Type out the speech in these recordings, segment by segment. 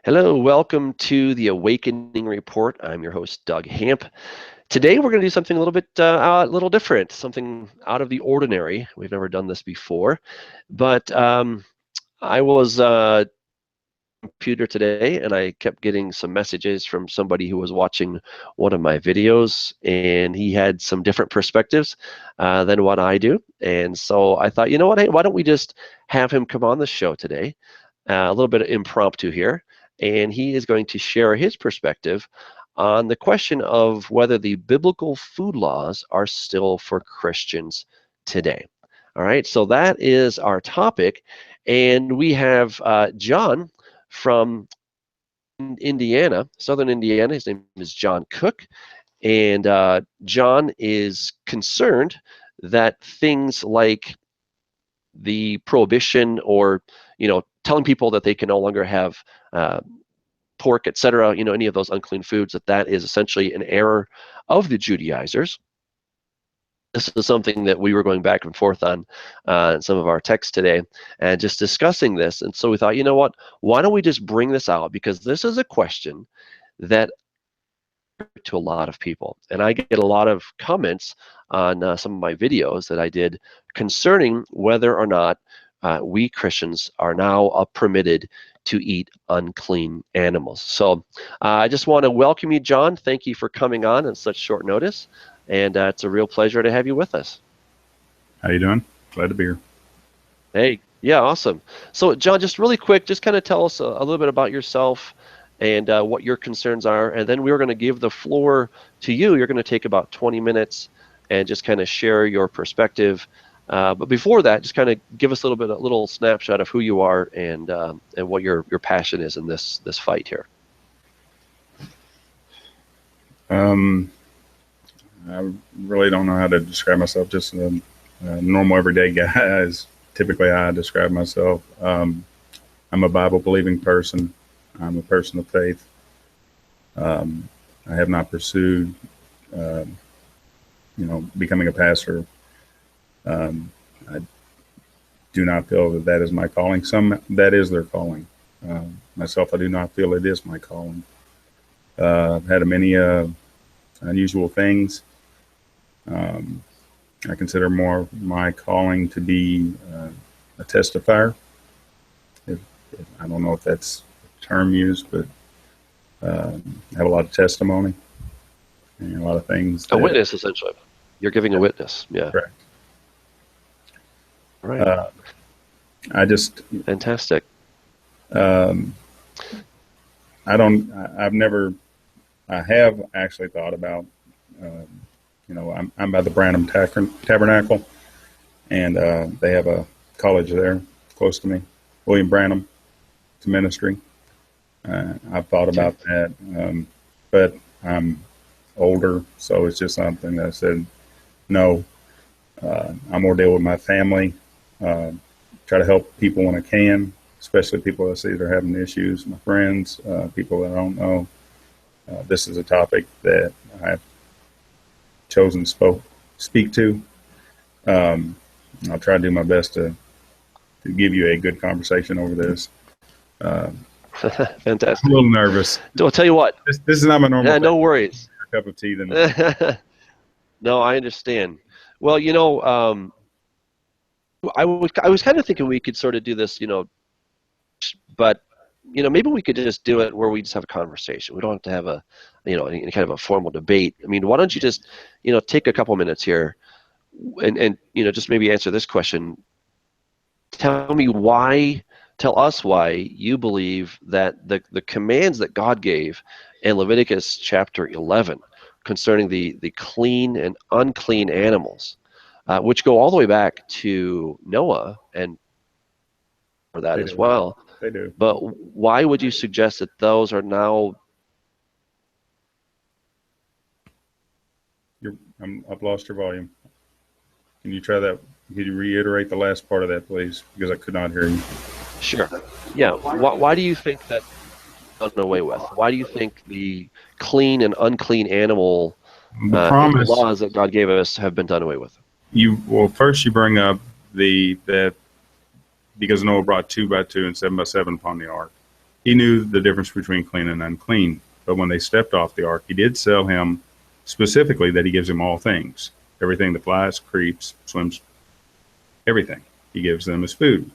Hello, welcome to the Awakening Report. I'm your host, Doug Hamp. Today we're going to do something a little bit a little different, something out of the ordinary. We've never done this before, but I was computer today and I kept getting some messages from somebody who was watching one of my videos, and he had some different perspectives than what I do. And so I thought, you know what, hey, why don't we just have him come on the show today, a little bit of impromptu here, and he is going to share his perspective on the question of whether the biblical food laws are still for Christians today. All right, so that is our topic, and we have John from Indiana, southern Indiana. His name is John Cook, and John is concerned that things like the prohibition, or telling people that they can no longer have pork, etc., any of those unclean foods, that is essentially an error of the Judaizers. This is something that we were going back and forth on in some of our texts today and just discussing this. And so we thought, you know what, why don't we just bring this out? Because this is a question that to a lot of people. And I get a lot of comments on some of my videos that I did concerning whether or not we Christians are now permitted to eat unclean animals. So I just want to welcome you, John. Thank you for coming on such short notice. And it's a real pleasure to have you with us. How you doing? Glad to be here. Hey, yeah, awesome. So, John, just really quick, just kind of tell us a little bit about yourself and what your concerns are, and then we're going to give the floor to you. You're going to take about 20 minutes and just kind of share your perspective. But before that, just kind of give us a little snapshot of who you are and what your passion is in this fight here. I really don't know how to describe myself. Just a normal, everyday guy is typically how I describe myself. I'm a Bible-believing person. I'm a person of faith. I have not pursued, becoming a pastor. I do not feel that is my calling. Some, that is their calling. Myself, I do not feel it is my calling. I've had many unusual things. I consider more of my calling to be a testifier. I don't know if that's a term used, but I have a lot of testimony and a lot of things. A witness, essentially. You're giving a witness. Yeah. Correct. Right. Fantastic. I have actually thought about, I'm by the Branham Tabernacle, and they have a college there close to me, William Branham. It's a ministry. I've thought about that, but I'm older, so it's just something that I said, no, I'm more deal with my family, try to help people when I can, especially people I see that are having issues, my friends, people that I don't know. This is a topic that I've chosen to speak to. I'll try to do my best to give you a good conversation over this. Fantastic. I'm a little nervous. I'll tell you what. This is not my normal. Yeah, no worries. A cup of tea. Then. No, I understand. Well, I was kind of thinking we could sort of do this, but maybe we could just do it where we just have a conversation. We don't have to have any kind of a formal debate. I mean, why don't you just, take a couple minutes here and just maybe answer this question. Tell us why you believe that the commands that God gave in Leviticus chapter 11 concerning the clean and unclean animals, which go all the way back to Noah and for that as well. They do. But why would you suggest that those are now? I've lost your volume. Can you try that? Could you reiterate the last part of that, please? Because I could not hear you. Sure. Yeah. Why do you think that done away with? Why do you think the clean and unclean animal laws that God gave us have been done away with? First you bring up that because Noah brought 2 by 2 and 7 by 7 upon the ark. he knew the difference between clean and unclean. But when they stepped off the ark, he did tell him specifically that he gives him all things. Everything that flies, creeps, swims, everything he gives them as food.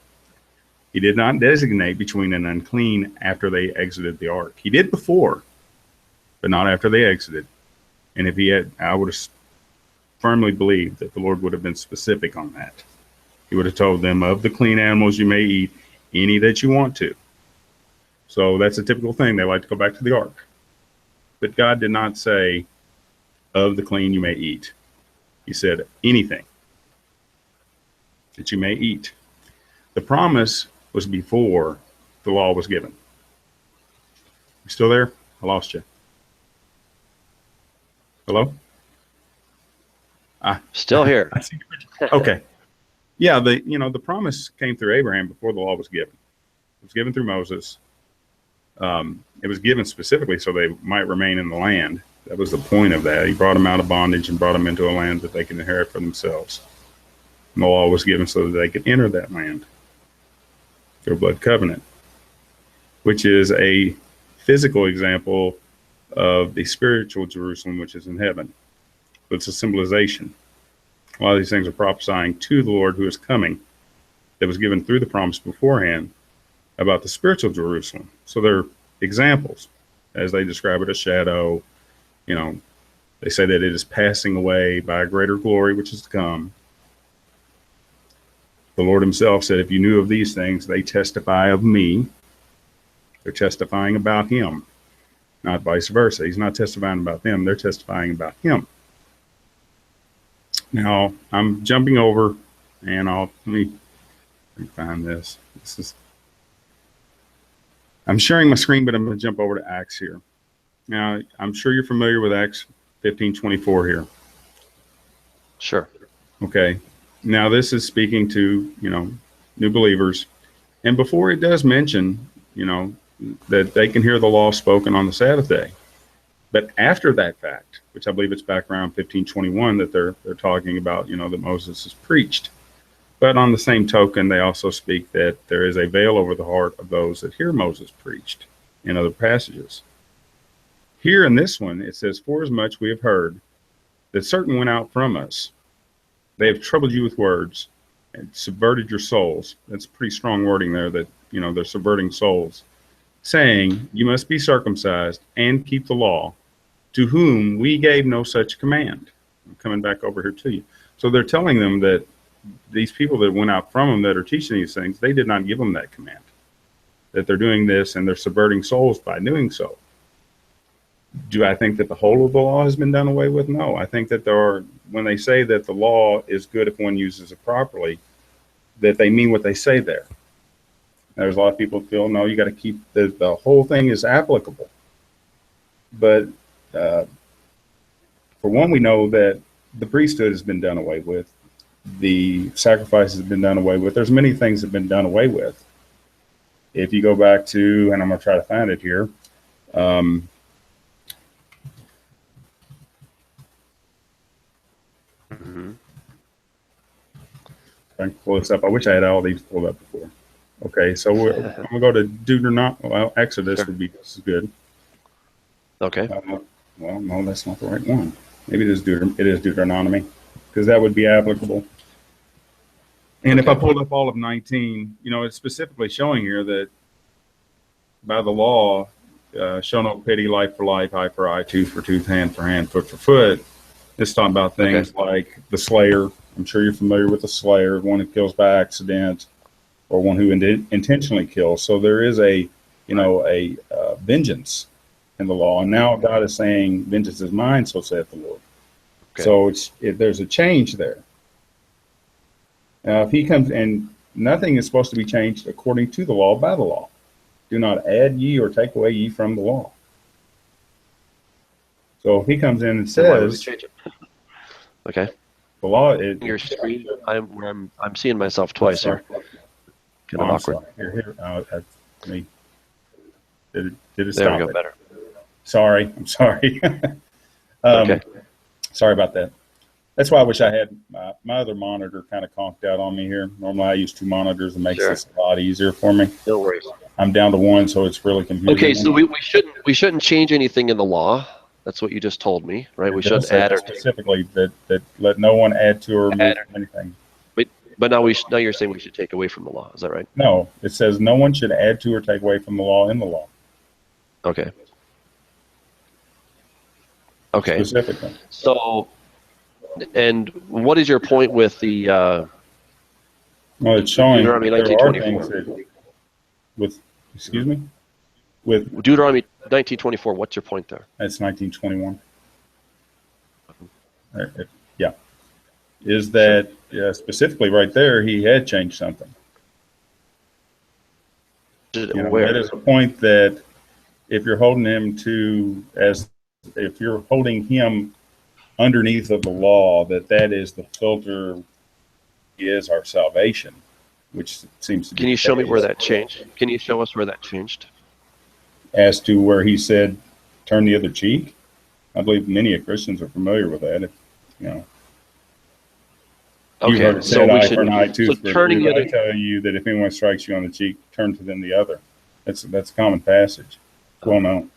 He did not designate between an unclean after they exited the ark. He did before, but not after they exited. And if he had, I would have firmly believed that the Lord would have been specific on that. He would have told them, of the clean animals you may eat, any that you want to. So that's a typical thing. They like to go back to the ark. But God did not say, of the clean you may eat. He said, anything that you may eat. The promise was before the law was given. You still there? I lost you. Hello? Still here. I see. Okay. Yeah, the promise came through Abraham before the law was given. It was given through Moses. It was given specifically so they might remain in the land. That was the point of that. He brought them out of bondage and brought them into a land that they can inherit for themselves. And the law was given so that they could enter that land through a blood covenant, which is a physical example of the spiritual Jerusalem, which is in heaven. But it's a symbolization. A lot of these things are prophesying to the Lord who is coming, that was given through the promise beforehand about the spiritual Jerusalem. So they're examples, as they describe it, a shadow. They say that it is passing away by a greater glory, which is to come. The Lord himself said, if you knew of these things, they testify of me. They're testifying about him, not vice versa. He's not testifying about them. They're testifying about him. Now, I'm jumping over, and let me find this. I'm sharing my screen, but I'm going to jump over to Acts here. Now, I'm sure you're familiar with Acts 15:24 here. Sure. Okay. Now, this is speaking to, new believers. And before it does mention, that they can hear the law spoken on the Sabbath day. But after that fact, which I believe it's back around 15:21 that they're talking about, that Moses has preached. But on the same token, they also speak that there is a veil over the heart of those that hear Moses preached in other passages. Here in this one, it says, for as much we have heard that certain went out from us, they have troubled you with words and subverted your souls. That's pretty strong wording there that, they're subverting souls, saying, you must be circumcised and keep the law, to whom we gave no such command. I'm coming back over here to you. So they're telling them that these people that went out from them that are teaching these things, they did not give them that command, that they're doing this and they're subverting souls by doing so. Do I think that the whole of the law has been done away with? No. I think that when they say that the law is good if one uses it properly, that they mean what they say there. There's a lot of people who feel, no, you got to keep the whole thing is applicable. But for one, we know that the priesthood has been done away with. The sacrifices have been done away with. There's many things that have been done away with. If you go back to, and I'm going to try to find it here, I can pull this up. I wish I had all these pulled up before. Okay, so I'm going to go to Deuteronomy. Well, Exodus Sure. would be just as good. Okay. Well, no, that's not the right one. Maybe it is Deuteronomy, because that would be applicable. And if I pulled up all of 19, it's specifically showing here that by the law, show no pity, life for life, eye for eye, tooth for tooth, hand for hand, foot for foot. It's talking about things like the slayer. I'm sure you're familiar with the slayer, one who kills by accident, or one who intentionally kills. So there is a vengeance in the law. And now God is saying, vengeance is mine, so saith the Lord. Okay. So there's a change there. Now, if he comes, and nothing is supposed to be changed according to the law by the law. Do not add ye or take away ye from the law. So if he comes in and says, okay, the law, your screen, I'm seeing myself twice here. Kind of awkward. Here. Did it there stop? We go. It? Better. Sorry, I'm sorry. Okay. Sorry about that. That's why I wish I had my other monitor kind of conked out on me here. Normally I use two monitors. It makes this a lot easier for me. No worries. I'm down to one, so it's really confusing. Okay, so we shouldn't change anything in the law. That's what you just told me, right? We shouldn't add or specifically that let no one add to or remove anything. But now you're saying we should take away from the law. Is that right? No, it says no one should add to or take away from the law in the law. Okay. Okay. Specifically. So, and what is your point with the? Well, it's showing Deuteronomy there are 19:24. things that, excuse me, with Deuteronomy 19:24. What's your point there? that's 1921. Yeah, is that specifically right there? He had changed something. Where? That is a point that if you're holding him to if you're holding him underneath of the law, that is the filter is our salvation, which seems to be. Can you show me where that changed? Can you show us where that changed? As to where he said, turn the other cheek? I believe many Christians are familiar with that. Okay, you heard it so said, we eye should. for an eye, tooth So for a turning tooth. the other. I tell you that if anyone strikes you on the cheek, turn to them the other. That's a common passage. Well known.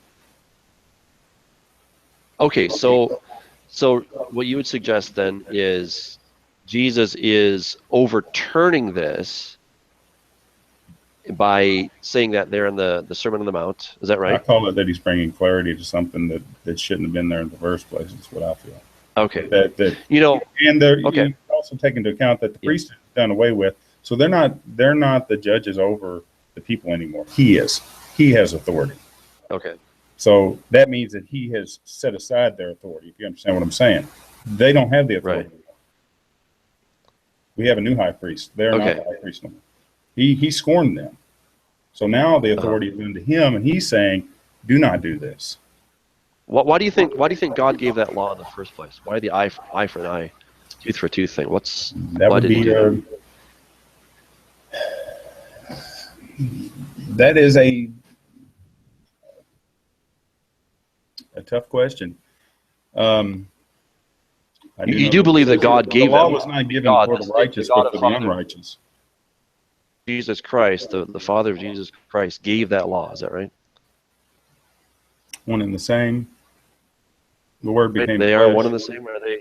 Okay, so what you would suggest then is Jesus is overturning this by saying that there in the Sermon on the Mount. Is that right? I call it that he's bringing clarity to something that shouldn't have been there in the first place. That's what I feel. Okay. And okay. you also take into account that the priesthood is done away with, so they're not the judges over the people anymore. He is. He has authority. Okay. So that means that he has set aside their authority, if you understand what I'm saying. They don't have the authority. Right. We have a new high priest. They're not the high priest anymore. He scorned them. So now the authority is given to him, and he's saying, do not do this. Why do you think God gave that law in the first place? Why the eye for an eye, tooth for tooth thing? That is a tough question. You do believe that God gave the law was not given for the righteous, but for the unrighteous. Jesus Christ, the Father of Jesus Christ, gave that law. Is that right? One and the same. The word became. They are one and the same. Are they?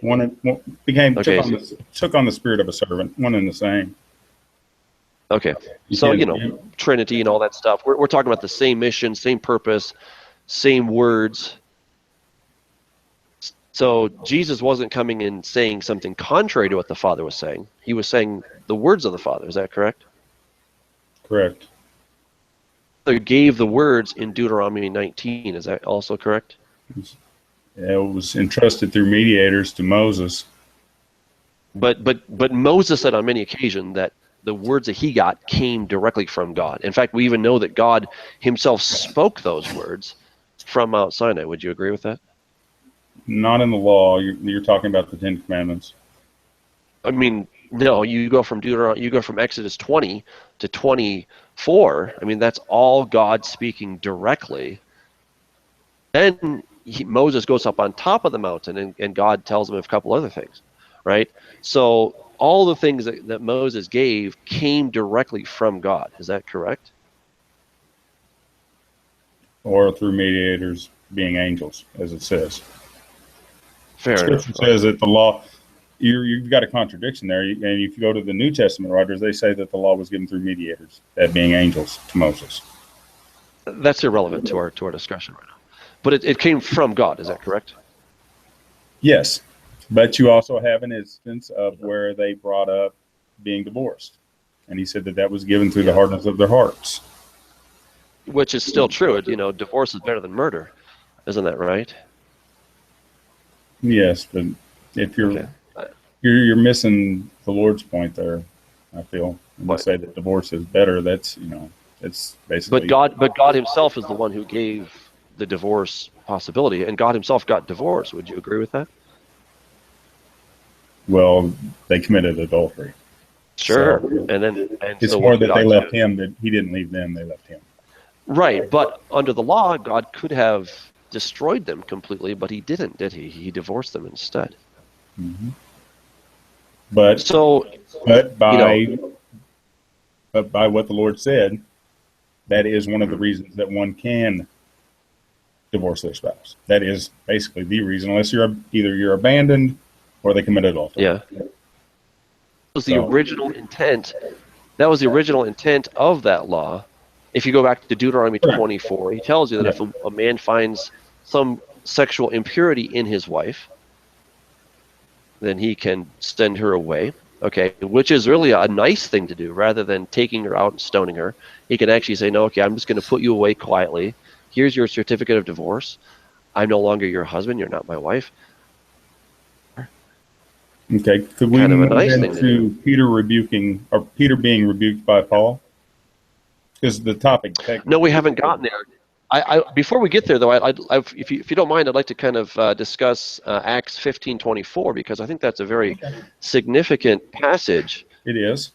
Took on the spirit of a servant. One and the same. Okay, so Trinity and all that stuff. We're talking about the same mission, same purpose, same words. So Jesus wasn't coming and saying something contrary to what the Father was saying. He was saying the words of the Father. Is that correct? Correct. He gave the words in Deuteronomy 19. Is that also correct? It was entrusted through mediators to Moses. But Moses said on many occasions that the words that he got came directly from God. In fact, we even know that God himself spoke those words from Mount Sinai. Would you agree with that? Not in the law. You're talking about the Ten Commandments. I mean, no. You go from Exodus 20 to 24. I mean, that's all God speaking directly. Then Moses goes up on top of the mountain, and God tells him a couple other things, right? So all the things that Moses gave came directly from God. Is that correct? Or through mediators being angels, as it says. Fair enough. Scripture says that the law, you've got a contradiction there. And if you go to the New Testament writers, they say that the law was given through mediators, that being angels, to Moses. That's irrelevant to our discussion right now. But it came from God. Is that correct? Yes. But you also have an instance of where they brought up being divorced. And he said that was given through the hardness of their hearts. Which is still true. Divorce is better than murder. Isn't that right? Yes, but if you're missing the Lord's point there, I feel. When you say that divorce is better, that's it's basically. But God Himself is the one who gave the divorce possibility, and God Himself got divorced. Would you agree with that? Well, they committed adultery. Sure, so, and it's so more that they left him. That he didn't leave them; they left him. Right, but under the law, God could have destroyed them completely, but He didn't, did He? He divorced them instead. Mm-hmm. But by what the Lord said, that is one of the reasons that one can divorce their spouse. That is basically the reason, unless you're abandoned or they commit adultery. Yeah. That was the original intent. That was the original intent of that law. If you go back to Deuteronomy 24, he tells you that if a man finds some sexual impurity in his wife, then he can send her away, okay, which is really a nice thing to do. Rather than taking her out and stoning her, he can actually say, no, okay, I'm just going to put you away quietly. Here's your certificate of divorce. I'm no longer your husband. You're not my wife. Okay, could we kind of a move nice thing into Peter being rebuked by Paul? Because the topic. No, we haven't gotten there. Before we get there, though, if you don't mind, I'd like to kind of discuss Acts 15:24, because I think that's a very significant passage. It is.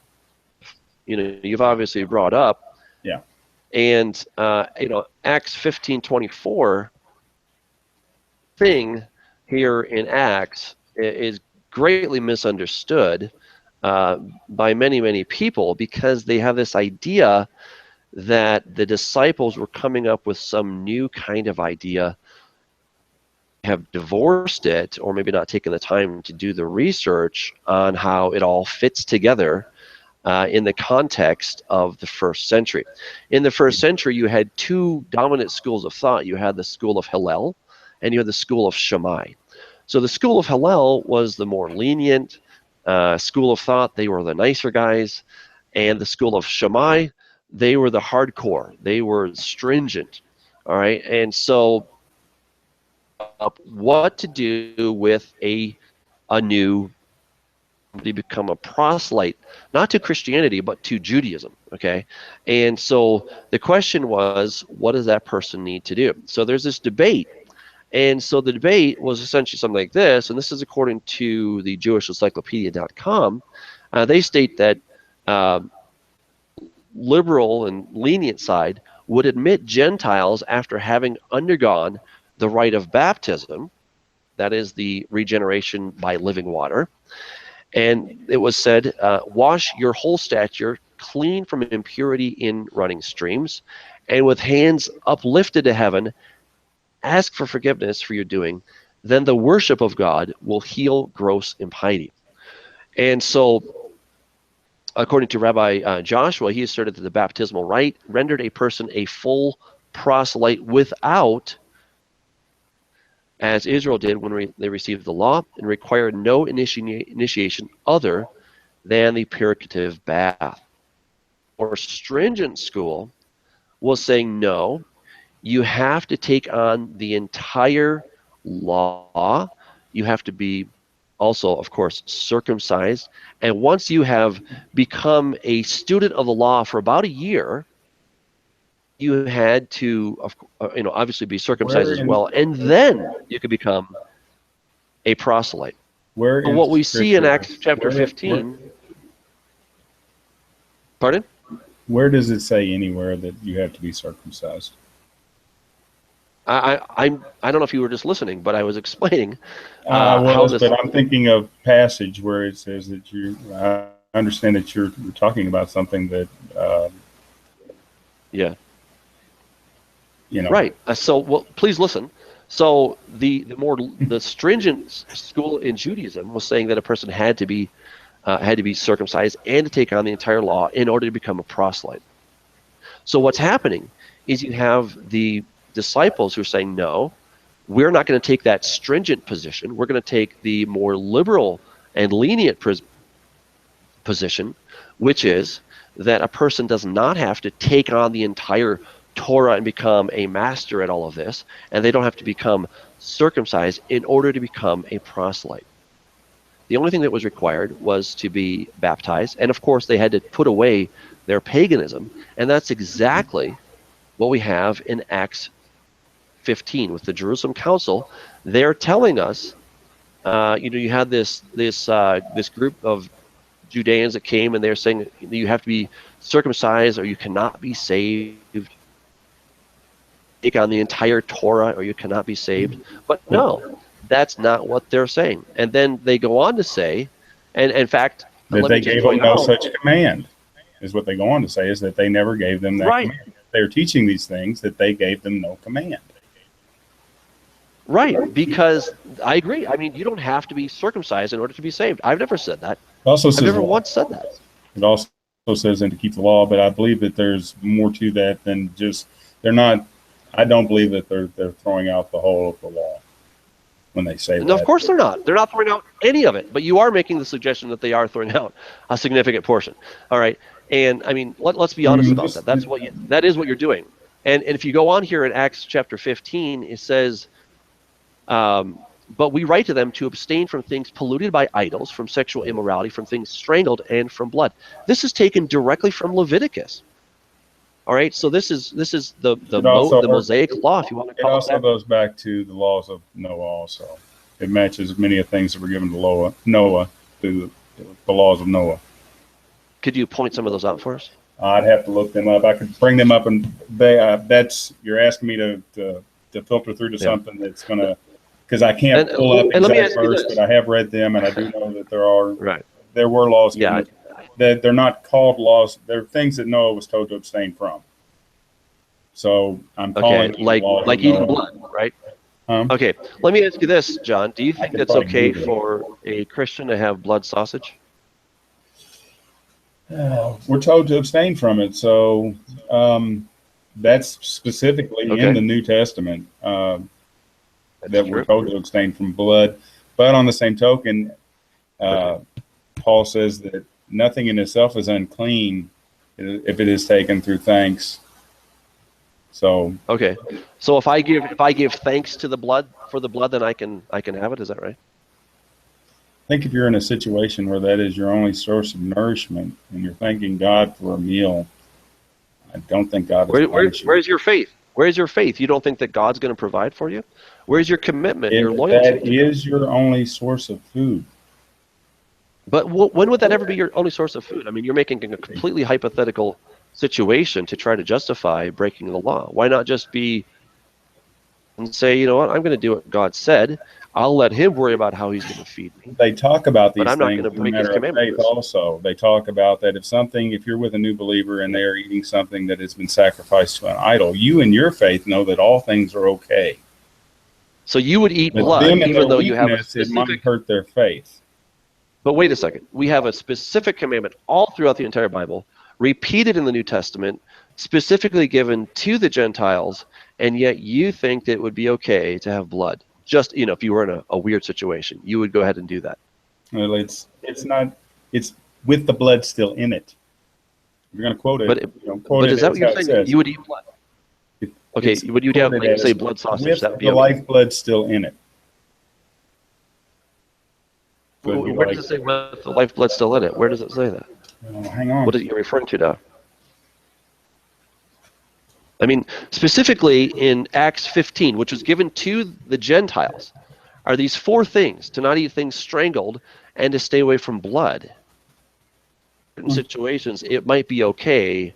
You've obviously brought up. Yeah. And Acts 15:24 thing here in Acts is greatly misunderstood by many people, because they have this idea that the disciples were coming up with some new kind of idea, have divorced it, or maybe not taken the time to do the research on how it all fits together in the context of the first century. In the first century, you had two dominant schools of thought. You had the school of Hillel, and you had the school of Shammai. So the school of Hillel was the more lenient school of thought. They were the nicer guys. And the school of Shammai, they were the hardcore. They were stringent. All right. And so what to do with a new, to become a proselyte, not to Christianity, but to Judaism. Okay. And so the question was, what does that person need to do? So there's this debate. And so the debate was essentially something like this, and this is according to the JewishEncyclopedia.com. They state that liberal and lenient side would admit Gentiles after having undergone the rite of baptism, that is the regeneration by living water. And it was said, wash your whole stature clean from impurity in running streams, and with hands uplifted to heaven, ask for forgiveness for your doing. Then the worship of God will heal gross impiety. And so, according to Rabbi Joshua, he asserted that the baptismal rite rendered a person a full proselyte without, as Israel did when they received the law, and required no initiation other than the purgative bath. Or stringent school was saying, no, you have to take on the entire law. You have to be also, of course, circumcised. And once you have become a student of the law for about a year, you had to, obviously be circumcised as well, and then you could become a proselyte. But what we see in Acts chapter 15. Pardon? Where does it say anywhere that you have to be circumcised? I don't know if you were just listening, but I was explaining but I'm thinking of passage where it says that I understand that you're talking about something that right. So please listen. So the stringent school in Judaism was saying that a person had to be circumcised and to take on the entire law in order to become a proselyte. So what's happening is you have the disciples who are saying, no, we're not going to take that stringent position. We're going to take the more liberal and lenient position, which is that a person does not have to take on the entire Torah and become a master at all of this, and they don't have to become circumcised in order to become a proselyte. The only thing that was required was to be baptized, and of course they had to put away their paganism, and that's exactly what we have in Acts 15 with the Jerusalem Council. They're telling us, you had this group of Judeans that came, and they're saying you have to be circumcised or you cannot be saved. Take on the entire Torah or you cannot be saved. But no, that's not what they're saying. And then they go on to say, and in fact, that they gave them no such command, is what they go on to say, is that they never gave them that command. they are teaching these things that they gave them no command. Right, because I agree. I mean, you don't have to be circumcised in order to be saved. I've never said that. It also I've says never once said that. It also says and to keep the law, but I believe that there's more to that than just they're not. I don't believe that they're throwing out the whole of the law when they say No, that. of course they're not. They're not throwing out any of it, but you are making the suggestion that they are throwing out a significant portion. All right, and I mean, let's be honest about that. That is what you're doing. And if you go on here in Acts chapter 15, it says, but we write to them to abstain from things polluted by idols, from sexual immorality, from things strangled, and from blood. This is taken directly from Leviticus. All right, so this is the Mosaic law, if you want to call it that. It also goes back to the laws of Noah. Also, it matches many of the things that were given to Noah through the laws of Noah. Could you point some of those out for us? I'd have to look them up. I could bring them up, and that's you're asking me to filter through to something that's going to. Because I can't pull up exact verse, but I have read them, and I do know that there were laws. Yeah. That they're not called laws. They're things that Noah was told to abstain from. So I'm calling like eating blood, right? Okay. Let me ask you this, John. Do you think it's okay for a Christian to have blood sausage? We're told to abstain from it. So that's specifically in the New Testament. That we're told to abstain from blood. But on the same token, Paul says that nothing in itself is unclean if it is taken through thanks. So so if I give thanks to the blood for the blood, then I can have it. Is that right? I think if you're in a situation where that is your only source of nourishment and you're thanking God for a meal, I don't think God is punishing. Where's your faith? Where's your faith? You don't think that God's going to provide for you? Where's your commitment, your loyalty? That is your only source of food. But when would that ever be your only source of food? I mean, you're making a completely hypothetical situation to try to justify breaking the law. Why not just be and say, you know what, I'm going to do what God said. I'll let him worry about how he's going to feed me. They talk about these things in the matter of faith also. They talk about that if you're with a new believer and they're eating something that has been sacrificed to an idol, you in your faith know that all things are okay. So you would eat blood even though you have a specific... It might hurt their faith. But wait a second. We have a specific commandment all throughout the entire Bible, repeated in the New Testament, specifically given to the Gentiles, and yet you think that it would be okay to have blood. Just, if you were in a weird situation, you would go ahead and do that. Well, it's with the blood still in it. You're going to quote it. But is that what you're saying? You would eat blood? Okay, would you have, like, say, blood sausage? With the lifeblood still in it. Where does it say with the lifeblood still in it? Where does it say that? Hang on. What are you referring to now? I mean, specifically in Acts 15, which was given to the Gentiles, are these four things: to not eat things strangled and to stay away from blood. In certain situations, it might be okay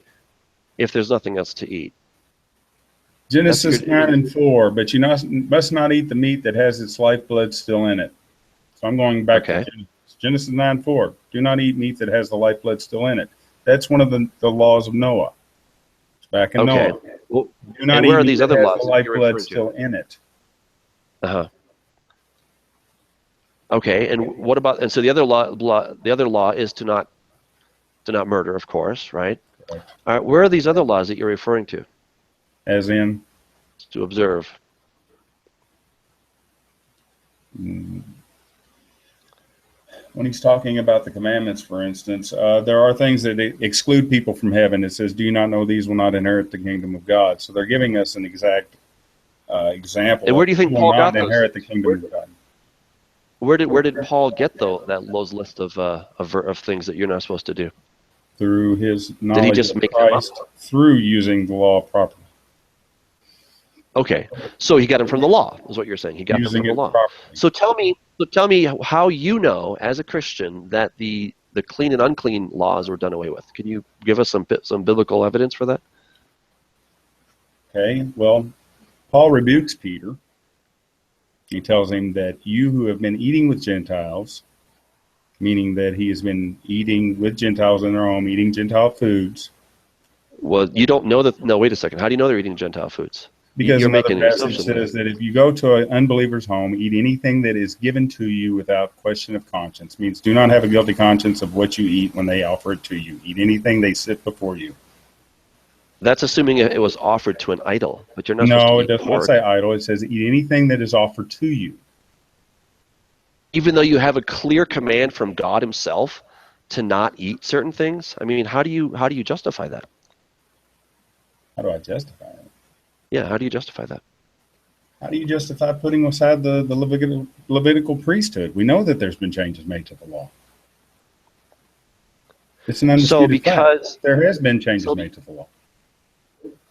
if there's nothing else to eat. Genesis 9:4, but you must not eat the meat that has its lifeblood still in it. So I'm going back to Genesis 9:4. Do not eat meat that has the lifeblood still in it. That's one of the laws of Noah. It's back in Noah. Well, do not where are these other laws? The lifeblood still in it. Okay, and what about? And so the other law is to not murder, of course, right? All right. Where are these other laws that you're referring to? As in? To observe. When he's talking about the commandments, for instance, there are things that exclude people from heaven. It says, do you not know these will not inherit the kingdom of God? So they're giving us an exact example. And where do you think Paul got those? Inherit the kingdom of God. Where did Paul get those list of things that you're not supposed to do? Through his knowledge of make Christ, through using the law properly. Okay, so he got them from the law, is what you're saying. He got them from the law. Properly. So tell me how you know, as a Christian, that the clean and unclean laws were done away with. Can you give us some biblical evidence for that? Okay, well, Paul rebukes Peter. He tells him that you who have been eating with Gentiles, meaning that he has been eating with Gentiles in their home, eating Gentile foods, Well, you don't know that. No, wait a second. How do you know they're eating Gentile foods? Because You're another making an passage assumption there. says that if you go to an unbeliever's home, eat anything that is given to you without question of conscience. Means do not have a guilty conscience of what you eat when they offer it to you. Eat anything they sit before you. That's assuming it was offered to an idol, but you're not supposed to No, it eat does not pork. say idol. It says eat anything that is offered to you. Even though you have a clear command from God Himself to not eat certain things. I mean, how do you justify that? How do I justify it? Yeah, how do you justify that? How do you justify putting aside the Levitical priesthood? We know that there's been changes made to the law. It's an undisputed fact. There has been changes made to the law.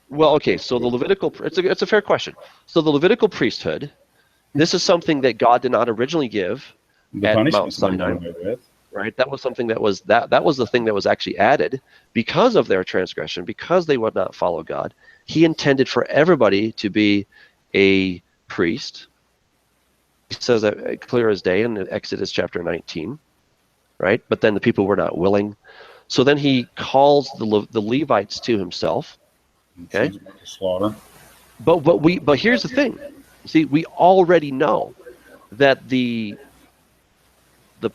Well, okay, so the Levitical, it's a fair question. So the Levitical priesthood, this is something that God did not originally give at Mount Sinai, right? That was something that was that was the thing that was actually added because of their transgression, because they would not follow God. He intended for everybody to be a priest. He says that clear as day in Exodus chapter 19, right? But then the people were not willing. So then he calls the Levites to himself. Okay. But here's the thing. See, we already know that the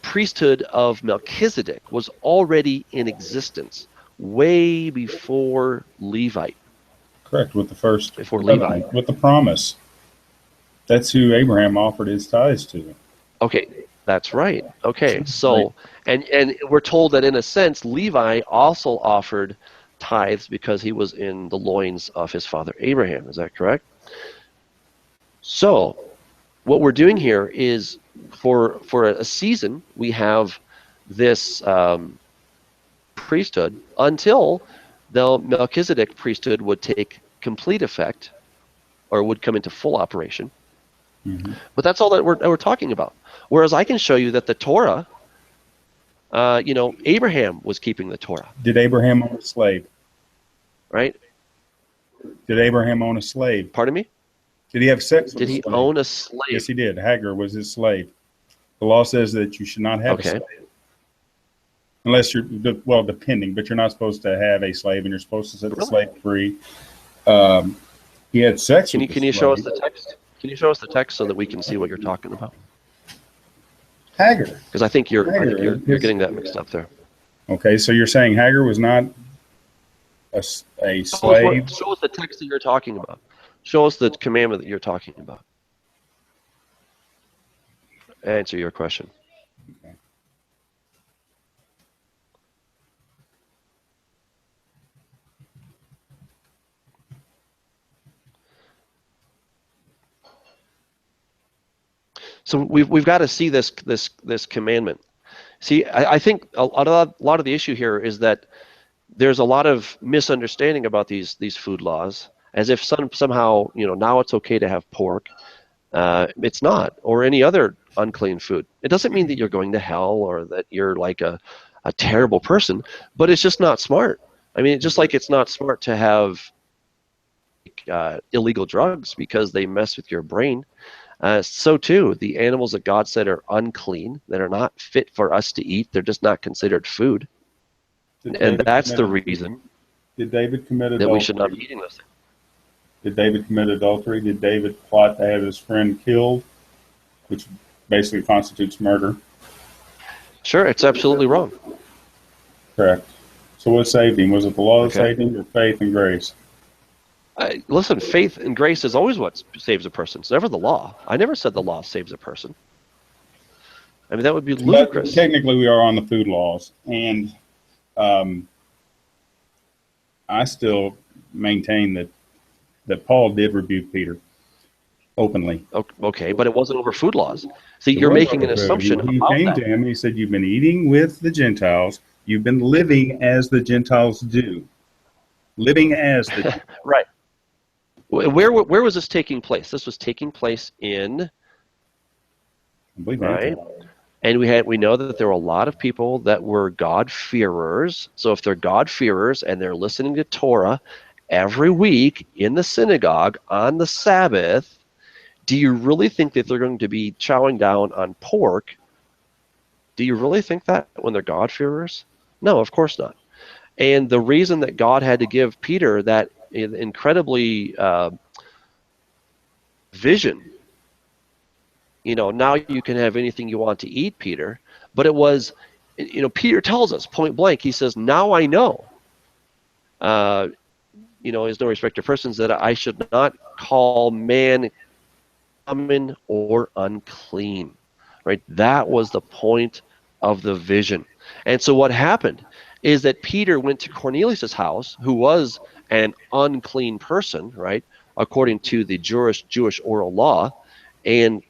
priesthood of Melchizedek was already in existence way before Levite. Correct, with the first before Levi, with the promise. That's who Abraham offered his tithes to. Okay, that's right. Okay, so and we're told that in a sense Levi also offered tithes because he was in the loins of his father Abraham. Is that correct? So what we're doing here is for a season we have this priesthood until the Melchizedek priesthood would take complete effect or would come into full operation. Mm-hmm. But that's all that we're talking about. Whereas I can show you that the Torah, Abraham was keeping the Torah. Did Abraham own a slave? Right? Did Abraham own a slave? Pardon me? Did he have sex with a slave? Did he own a slave? Yes, he did. Hagar was his slave. The law says that you should not have a slave. Unless you're, depending, but you're not supposed to have a slave and you're supposed to set the slave free. He had sex with the slave. Can you show us the text? Can you show us the text so that we can see what you're talking about? Hagar. Because I think you're getting that mixed up there. Okay, so you're saying Hagar was not a slave? Show us the text that you're talking about. Show us the commandment that you're talking about. Answer your question. Okay. So we've got to see this commandment. See, I think a lot of the issue here is that there's a lot of misunderstanding about these food laws, as if somehow now it's okay to have pork. It's not, or any other unclean food. It doesn't mean that you're going to hell or that you're like a terrible person, but it's just not smart. I mean, just like it's not smart to have illegal drugs because they mess with your brain. So too, the animals that God said are unclean, that are not fit for us to eat, they're just not considered food. And that's the reason Did David commit adultery? That we should not be eating those things. Did David commit adultery? Did David plot to have his friend killed, which basically constitutes murder? Sure, it's absolutely wrong. Correct. So what saved him? Was it the law that saved him or faith and grace? Listen, faith and grace is always what saves a person. It's never the law. I never said the law saves a person. I mean, that would be ludicrous. But technically, we are on the food laws, and I still maintain that Paul did rebuke Peter openly. Okay, but it wasn't over food laws. See, you're making an assumption. He came to him and he said, "You've been eating with the Gentiles. You've been living as the Gentiles do." Living as the right. Where was this taking place? This was taking place in, right? And we know that there were a lot of people that were God-fearers. So if they're God-fearers and they're listening to Torah every week in the synagogue on the Sabbath, do you really think that they're going to be chowing down on pork? Do you really think that when they're God-fearers? No, of course not. And the reason that God had to give Peter that incredibly vision, now you can have anything you want to eat, Peter. But it was, Peter tells us point blank, he says, now I know, is no respecter of persons, that I should not call man common or unclean, right? That was the point of the vision. And so what happened is that Peter went to Cornelius' house, who was an unclean person, right, according to the Jewish oral law, and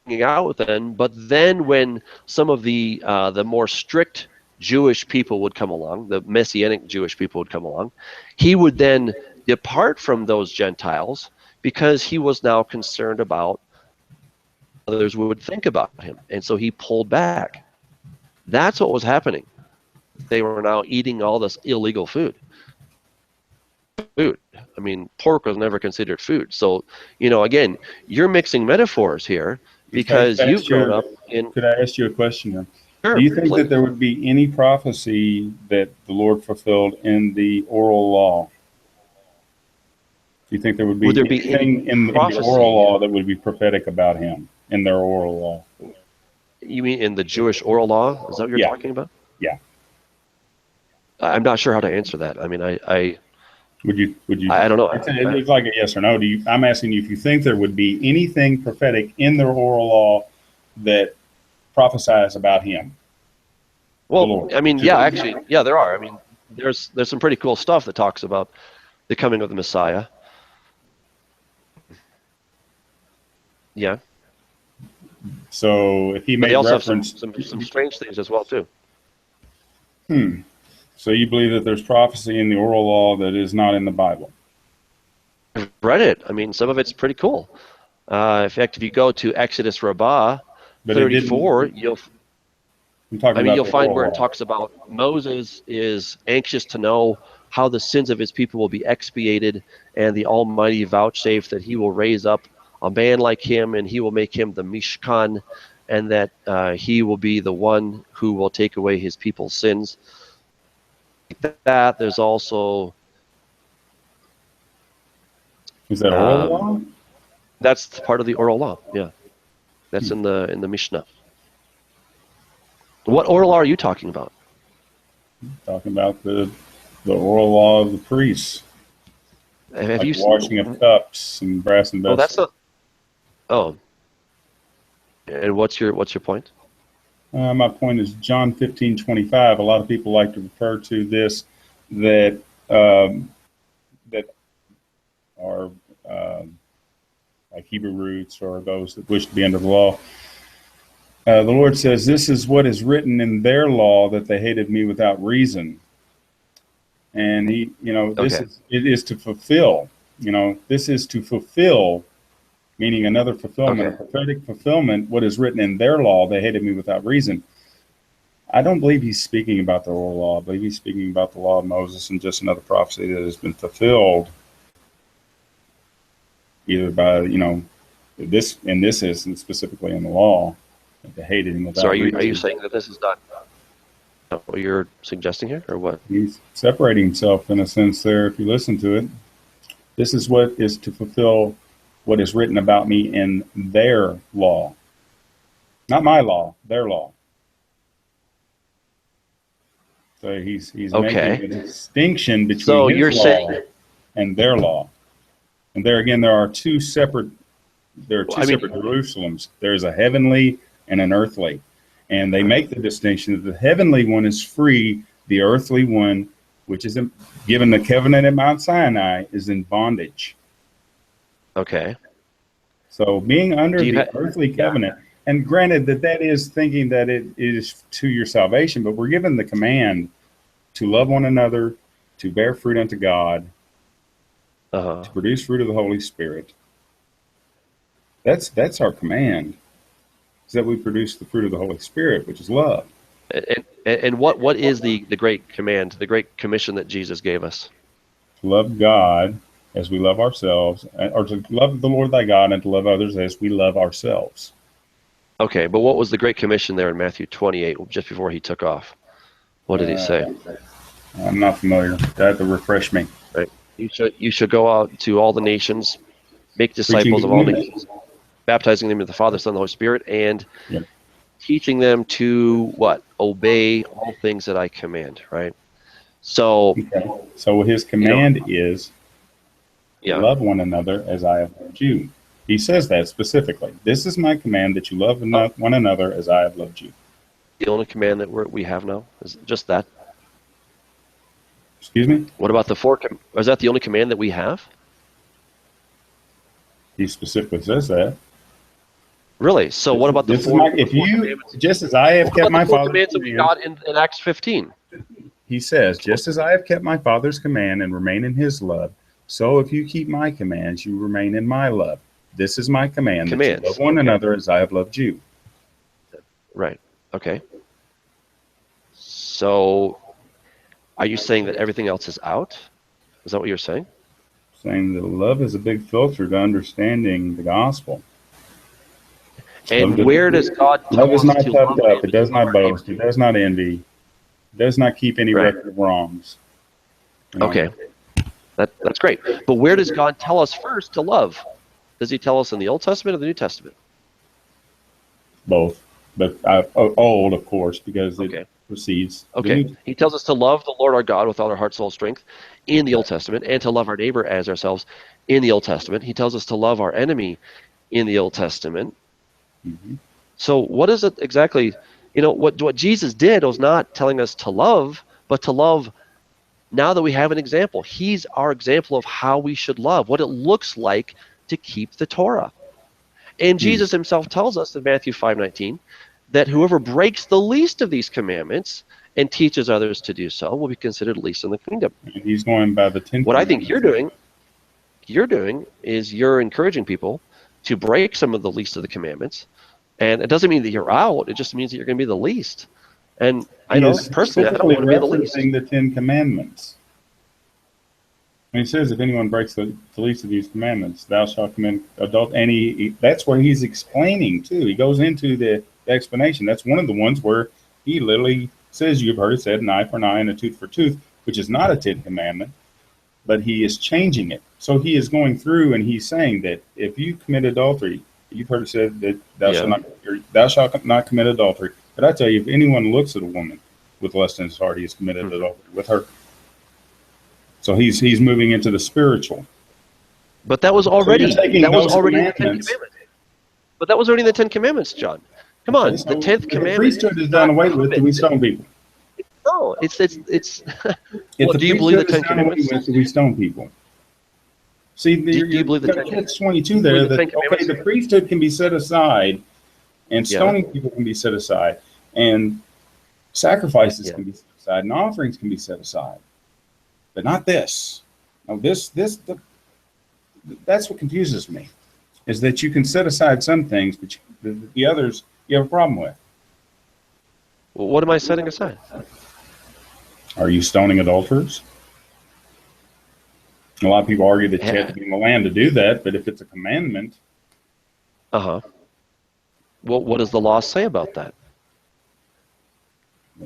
hanging out with them. But then when some of the more strict Jewish people would come along, the Messianic Jewish people would come along, he would then depart from those Gentiles because he was now concerned about what others would think about him. And so he pulled back. That's what was happening. They were now eating all this illegal food. I mean, pork was never considered food. So, again, you're mixing metaphors here because you've grown up in... Could I ask you a question here? Sure, do you think please. that there would be any prophecy that the Lord fulfilled in the oral law? Do you think there would be anything in the oral law that would be prophetic about him in their oral law? You mean in the Jewish oral law? Is that what you're talking about? Yeah. I'm not sure how to answer that. I mean, Would you? I don't know. It's like a yes or no. I'm asking you if you think there would be anything prophetic in their oral law that prophesies about him. Well, I mean, yeah, actually, yeah, there are. I mean, there's some pretty cool stuff that talks about the coming of the Messiah. Yeah. So if he made reference, have some strange things as well too. So you believe that there's prophecy in the oral law that is not in the Bible? I've read it. I mean, some of it's pretty cool. In fact, if you go to Exodus Rabbah 34, you'll find where it talks about Moses is anxious to know how the sins of his people will be expiated, and the Almighty vouchsafed that he will raise up a man like him, and he will make him the Mishkan, and that he will be the one who will take away his people's sins. That there's also... Is that oral law? That's part of the oral law, yeah. That's in the Mishnah. What oral law are you talking about? Talking about the oral law of the priests. Have like you washing of cups and brass and vessels. Oh, that's not... Oh. And what's your point? My point is John 15:25. A lot of people like to refer to this that that are like Hebrew roots or those that wish to be under the law. The Lord says, "This is what is written in their law, that they hated me without reason." And it is to fulfill. This is to fulfill, meaning another fulfillment, a prophetic fulfillment. What is written in their law, they hated me without reason. I don't believe he's speaking about the oral law. I believe he's speaking about the law of Moses and just another prophecy that has been fulfilled, either by this in this instance specifically in the law. They hated him without reason. So are you saying that this is not what you're suggesting here, or what? He's separating himself in a sense there. If you listen to it, this is what is to fulfill what is written about me in their law, not my law, their law. So he's making a distinction between his law and their law. And there again, there are two separate Jerusalems. There's a heavenly and an earthly. And they make the distinction that the heavenly one is free, the earthly one, which is given the covenant at Mount Sinai, is in bondage. Okay. So being under the earthly covenant, and granted that is thinking that it is to your salvation, but we're given the command to love one another, to bear fruit unto God, to produce fruit of the Holy Spirit. That's our command, is that we produce the fruit of the Holy Spirit, which is love. And what is the great command, the great commission that Jesus gave us? To love God as we love ourselves, or to love the Lord thy God and to love others as we love ourselves. Okay, but what was the great commission there in Matthew 28, just before he took off? What did he say? I'm not familiar. You have to refresh me. Right. You should go out to all the nations, make disciples of all nations, baptizing them in the Father, Son, and the Holy Spirit, and teaching them to what? Obey all things that I command, right? So, so his command is love one another as I have loved you. He says that specifically. This is my command, that you love one another as I have loved you. The only command that we have now is just that. Excuse me? What about the four? Is that the only command that we have? He specifically says that. Really? So what about the four? If you, just as I have kept my Father's commands that we got in Acts 15. He says, just as I have kept my Father's command and remain in his love, so if you keep my commands, you remain in my love. This is my command, that you love one another as I have loved you. Right. Okay. So are you saying that everything else is out? Is that what you're saying? Saying that love is a big filter to understanding the gospel. And where does God love is not puffed up, it does not boast, it does not envy, it does not keep any record of wrongs. Okay. That's great. But where does God tell us first to love? Does he tell us in the Old Testament or the New Testament? Both. But old, of course, because it precedes. Okay. He tells us to love the Lord our God with all our heart, soul, strength in the Old Testament, and to love our neighbor as ourselves in the Old Testament. He tells us to love our enemy in the Old Testament. Mm-hmm. So what is it exactly? What Jesus did was not telling us to love, but to love now that we have an example. He's our example of how we should love, what it looks like to keep the Torah. And Jesus himself tells us in Matthew 5:19 that whoever breaks the least of these commandments and teaches others to do so will be considered least in the kingdom. And he's going by the 10 What I think you're doing is you're encouraging people to break some of the least of the commandments. And it doesn't mean that you're out. It just means that you're going to be the least. And I know personally, I don't want to be the least. The 10 Commandments. And he says, if anyone breaks the least of these commandments, thou shalt commit adultery. And that's what he's explaining too. He goes into the explanation. That's one of the ones where he literally says, you've heard it said, an eye for an eye and a tooth for tooth, which is not a 10th commandment, but he is changing it. So he is going through and he's saying that if you commit adultery, you've heard it said that thou shalt not commit adultery. But I tell you, if anyone looks at a woman with lust in his heart, he has committed adultery with her. So he's moving into the spiritual. But that was already in the 10 Commandments. But that was already in the 10 Commandments, John. Come on, the 10th commandment. The priesthood is done away with. Do we stone people? No, it's. Well, do you believe the 10 Commandments? Do we stone people? See, do you believe the 10 Commandments? 22 there. The priesthood can be set aside, and stoning people can be set aside, and sacrifices can be set aside, and offerings can be set aside. But not this. No, that's what confuses me, is that you can set aside some things, but the others you have a problem with. Well, what am I setting aside? Are you stoning adulterers? A lot of people argue that you have to be in the land to do that, but if it's a commandment. Well, what does the law say about that?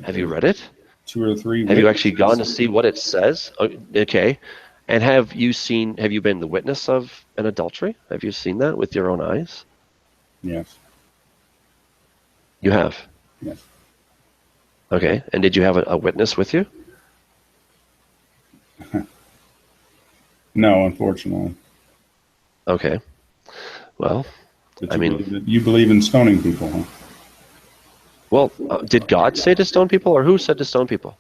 Have you read it? 2 or 3 Have you actually gone to see what it says? Okay. And have you been the witness of an adultery? Have you seen that with your own eyes? Yes. You have? Yes. Okay. And did you have a witness with you? No, unfortunately. Okay. Well, you believe in stoning people, huh? Well, did God say to stone people, or who said to stone people?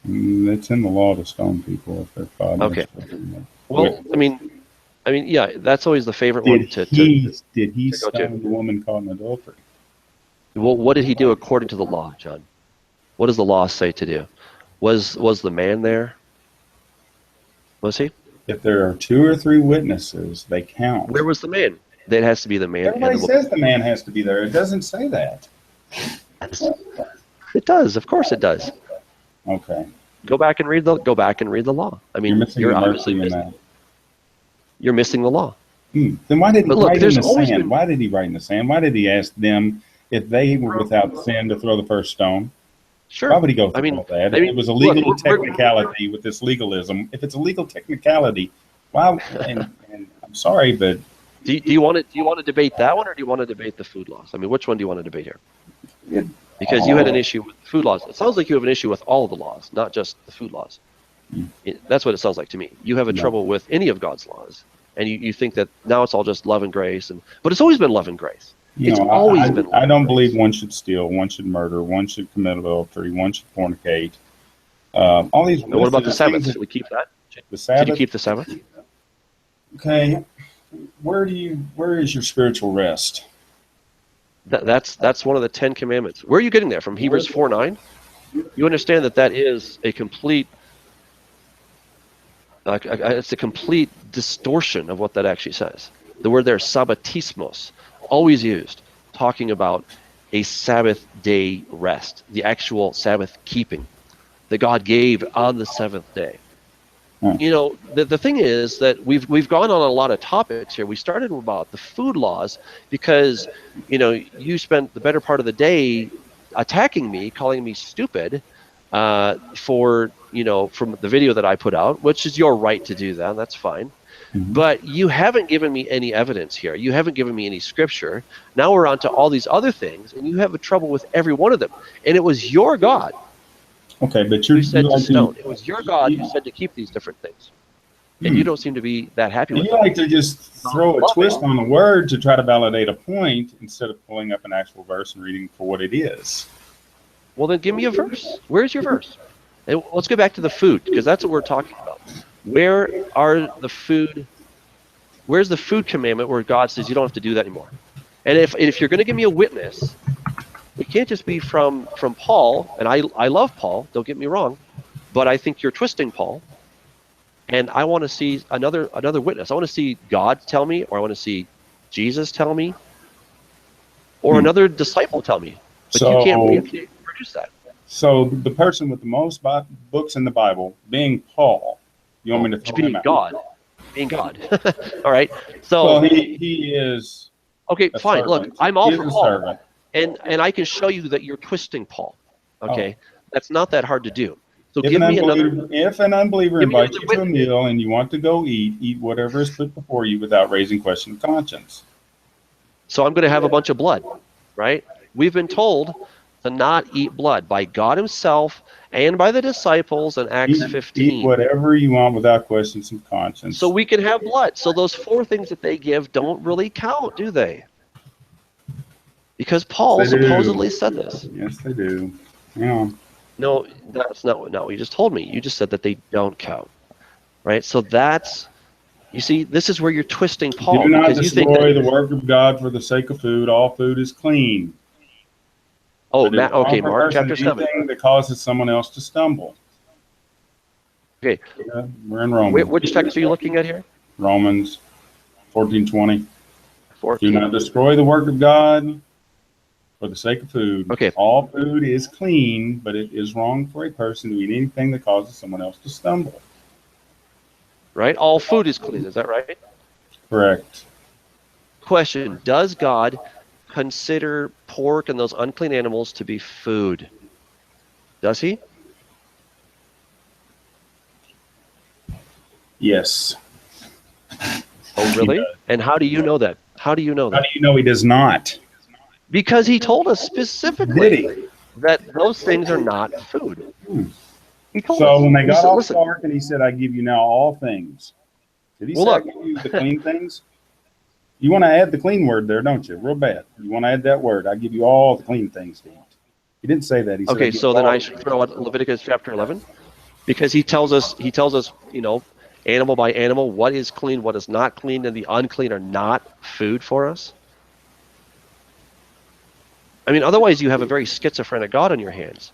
It's in the law to stone people if they're caught. Okay. Well, I mean, yeah, that's always the favorite one to Did he stone the woman caught in adultery? Well, what did he do according to the law, John? What does the law say to do? Was the man there? Was he? If there are 2 or 3 witnesses, they count. Where was the man? That has to be the man. Everybody says the man has to be there. It doesn't say that. It does. Of course it does. Okay. Go back and read the law. I mean, you're obviously missing. You're missing the law. Then why did he write in the sand? Why did he write in the sand? Why did he ask them if they were without sin to throw the first stone? Sure. Why would he go through all that? It was a legal look, technicality with this legalism. If it's a legal technicality, why? And I'm sorry, but do you want to debate that one, or do you want to debate the food laws? I mean, which one do you want to debate here? Because you had an issue with food laws. It sounds like you have an issue with all of the laws, not just the food laws. That's what it sounds like to me. You have a trouble with any of God's laws, and you think that now it's all just love and grace, but it's always been love and grace. It's always been. I don't believe one should steal, one should murder, one should commit adultery, one should fornicate. All these. And what about the Sabbath? Should we keep that? The Sabbath. Should you keep the Sabbath? Okay. Where is your spiritual rest? That's one of the 10 commandments. Where are you getting that from? Hebrews 4:9. You understand that is a complete. It's a complete distortion of what that actually says. The word there, sabbatismos, always used, talking about a Sabbath day rest, the actual Sabbath keeping that God gave on the seventh day. You know, the thing is that we've gone on a lot of topics here. We started about the food laws because, you spent the better part of the day attacking me, calling me stupid for, from the video that I put out, which is your right to do that. That's fine. Mm-hmm. But you haven't given me any evidence here. You haven't given me any scripture. Now we're on to all these other things, and you have a trouble with every one of them. And it was your God. Okay, but you said to stone. It was your God who said to keep these different things. And you don't seem to be that happy with it. You like to just throw a twist on the word to try to validate a point instead of pulling up an actual verse and reading for what it is. Well, then give me a verse. Where's your verse? And let's go back to the food, because that's what we're talking about. Where's the food commandment where God says you don't have to do that anymore? And if you're going to give me a witness, it can't just be from Paul, and I love Paul, don't get me wrong, but I think you're twisting Paul, and I want to see another witness. I want to see God tell me, or I want to see Jesus tell me, or another disciple tell me. But you can't produce that. So the person with the most books in the Bible, being Paul, you want me to throw him out? Being God. All right. So he is. Okay, fine. Servant. Look, I'm all for Paul. And I can show you that you're twisting Paul. Okay, that's not that hard to do. So give me another. If an unbeliever invites you to a meal and you want to go eat whatever is put before you without raising question of conscience. So I'm going to have a bunch of blood, right? We've been told to not eat blood by God Himself and by the disciples in Acts 15. Eat whatever you want without questions of conscience. So we can have blood. So those 4 things that they give don't really count, do they? Because Paul supposedly said this. Yes, they do. Yeah. No, that's not what you just told me. You just said that they don't count, right? So you see, this is where you're twisting Paul. Do not destroy the work of God for the sake of food. All food is clean. Oh, Mark chapter 7. Anything that causes someone else to stumble. Okay. Yeah, we're in Romans. Which text are you looking at here? Romans 14:20. 14. Do not destroy the work of God for the sake of food. Okay. All food is clean, but it is wrong for a person to eat anything that causes someone else to stumble. Right? All food is clean. Is that right? Correct. Question: does God consider pork and those unclean animals to be food? Does He? Yes. Oh, really? And how do you know that? How do you know that? How do you know He does not? Because He told us specifically that those things are not food. He told us. When they got off the ark and He said, "I give you now all things," did He say, "I give you the clean things"? You want to add the clean word there, don't you? Real bad. You want to add that word. I give you all the clean things to eat. He didn't say that. He said, okay, so then I should throw out Leviticus chapter 11, because he tells us, animal by animal, what is clean, what is not clean, and the unclean are not food for us. I mean, otherwise you have a very schizophrenic God on your hands.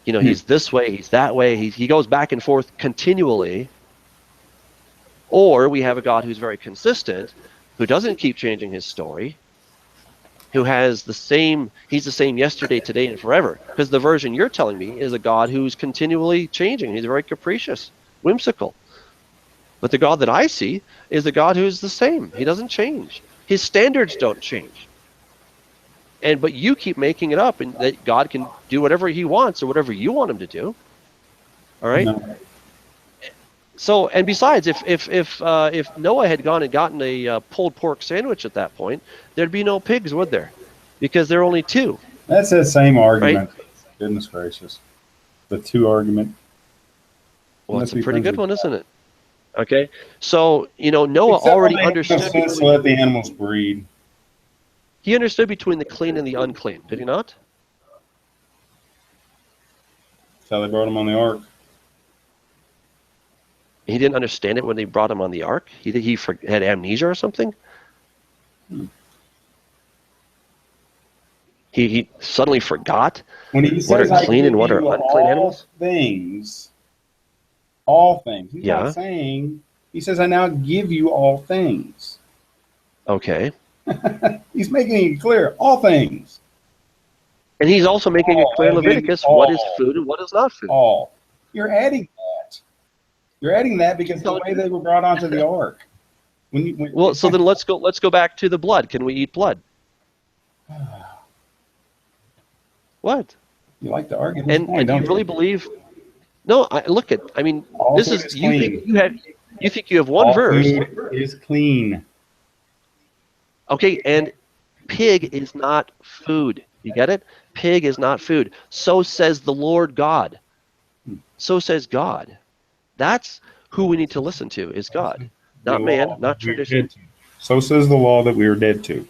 He's this way, He's that way. He goes back and forth continually. Or we have a God who's very consistent, who doesn't keep changing His story, who has He's the same yesterday, today, and forever. Because the version you're telling me is a God who's continually changing. He's very capricious, whimsical. But the God that I see is a God who's the same. He doesn't change. His standards don't change. but you keep making it up, and that God can do whatever he wants or whatever you want him to do. All right. No. So, and besides, if Noah had gone and gotten a pulled pork sandwich at that point, there'd be no pigs, would there? Because there are only two. That's that same Right? argument. Goodness gracious. The two argument. Well, it's a pretty good one, isn't it? Okay. So, Noah Except already when they understood. have sense to let the animals breed. He understood between the clean and the unclean, did he not? So they brought them on the ark. He didn't understand it when they brought him on the ark. He had amnesia or something. He suddenly forgot When he what are says, clean and what are unclean animals. All things. He's Yeah. not saying. He says, "I now give you all things." Okay. He's making it clear. All things. And he's also making it clear in All. Leviticus what is food and what is not food. All. You're adding that. You're adding that because of the way they were brought onto the ark. Well, so then let's go back to the blood. Can we eat blood? What? You like to argue this And point, do don't you really believe? No, I mean, All this food is is you clean. think you have one All verse. food is clean. Okay, and pig is not food. You get it? Pig is not food. So says the Lord God. So says God. That's who we need to listen to, is God. Not The man, law not we are tradition. dead to. So says the law that we are dead to.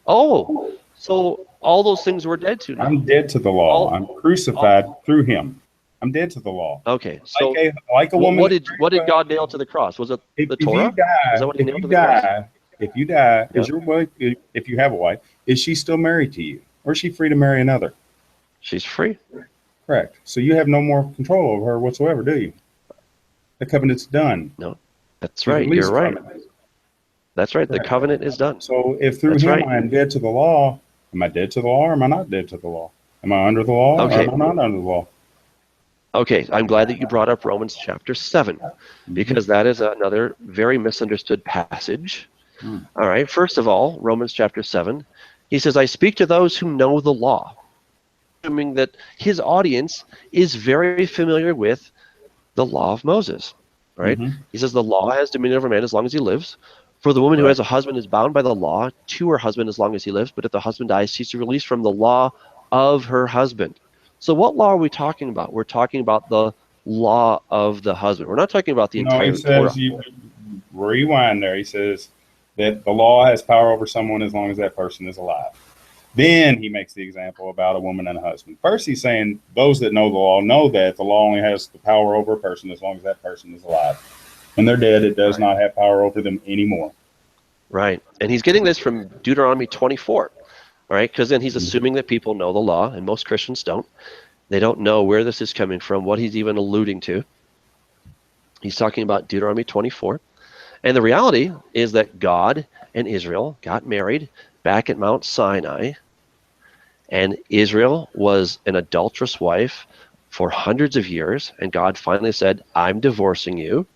Oh, so all those things we're dead to now. I'm dead to the law. I'm crucified through him. I'm dead to the law. Okay, so Like a woman. what did God nail to the cross? Was it the Torah? Is that what he nailed to the cross? If you die, Yeah. is your wife, if you have a wife, is she still married to you? Or is she free to marry another? She's free. Correct. So you have no more control over her whatsoever, do you? The covenant's done. No, that's You're right. released You're right. from it. That's right. The Correct. covenant is done. So if through That's him right. I am dead to the law, am I dead to the law or am I not dead to the law? Am I under the law Okay. or am I not under the law? Okay, I'm glad that you brought up Romans chapter 7, because that is another very misunderstood passage. All right, first of all, Romans chapter 7, he says, I speak to those who know the law, assuming that his audience is very familiar with the law of Moses. Right? He says the law has dominion over man as long as he lives. For the woman who has a husband is bound by the law to her husband as long as he lives, but if the husband dies, she's released from the law of her husband. So what law are we talking about? We're talking about the law of the husband. We're not talking about the entire he says, Torah. you rewind there. He says that the law has power over someone as long as that person is alive. Then he makes the example about a woman and a husband. First, he's saying those that know the law know that the law only has the power over a person as long as that person is alive. When they're dead, it does not have power over them anymore. Right. And he's getting this from Deuteronomy 24. All right, because then he's assuming that people know the law, and most Christians don't. They don't know where this is coming from, what he's even alluding to. He's talking about Deuteronomy 24. And the reality is that God and Israel got married back at Mount Sinai, and Israel was an adulterous wife for hundreds of years, and God finally said, I'm divorcing you.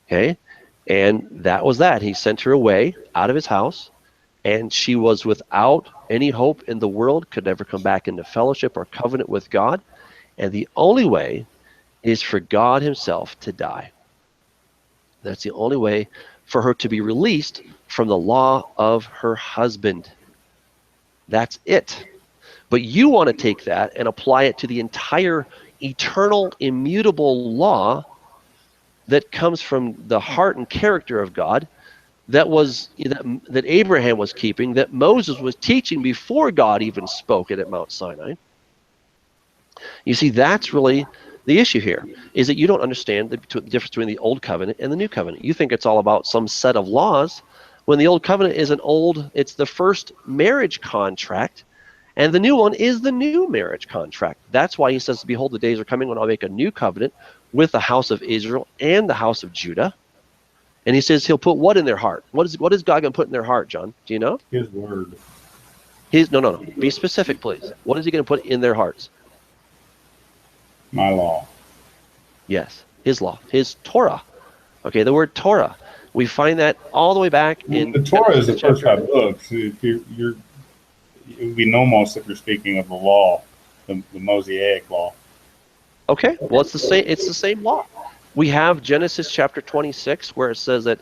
Okay? And that was that. He sent her away out of his house, and she was without any hope in the world, could never come back into fellowship or covenant with God. And the only way is for God himself to die. That's the only way for her to be released from the law of her husband. That's it. But you want to take that and apply it to the entire eternal, immutable law that comes from the heart and character of God, that Abraham was keeping, that Moses was teaching before God even spoke it at Mount Sinai. You see, that's really the issue here, is that you don't understand the difference between the Old Covenant and the New Covenant. You think it's all about some set of laws, when the Old Covenant is it's the first marriage contract, and the new one is the new marriage contract. That's why he says, behold, the days are coming when I'll make a new covenant with the house of Israel and the house of Judah. And he says he'll put what in their heart? What is God going to put in their heart, John? Do you know? His word. No. Be specific, please. What is he going to put in their hearts? My law. Yes, his law, his Torah. Okay, the word Torah. We find that all the way back in the Torah is the first 5 books. If you're It would be nomos if you're speaking of the law, the Mosaic law. Okay, well, it's the same. It's the same law. We have Genesis chapter 26, where it says that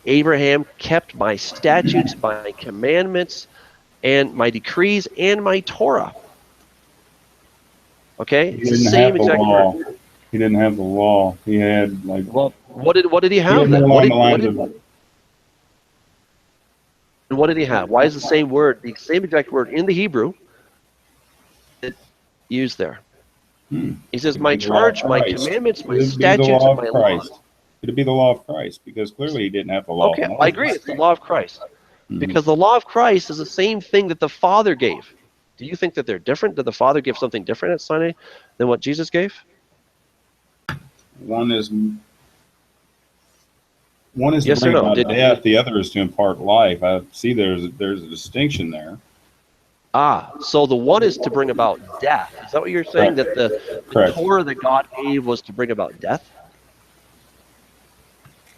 Abraham kept my statutes, my commandments, and my decrees, and my Torah. Okay, it's the same exact word. He didn't have the law. He had like. Well, what did he have then? What did he have? Why is the same word, the same exact word in the Hebrew, used there? He says, my charge, my commandments, my statutes, and my laws. It'd be the law of Christ, because clearly he didn't have the law. Okay, I agree. It's the law of Christ. Because the law of Christ is the same thing that the Father gave. Do you think that they're different? Did the Father give something different at Sinai than what Jesus gave? One is yes to bring or no? about death. The other is to impart life. I see there's a distinction there. So the one is to bring about death. Is that what you're saying? Correct. That the Torah that God gave was to bring about death?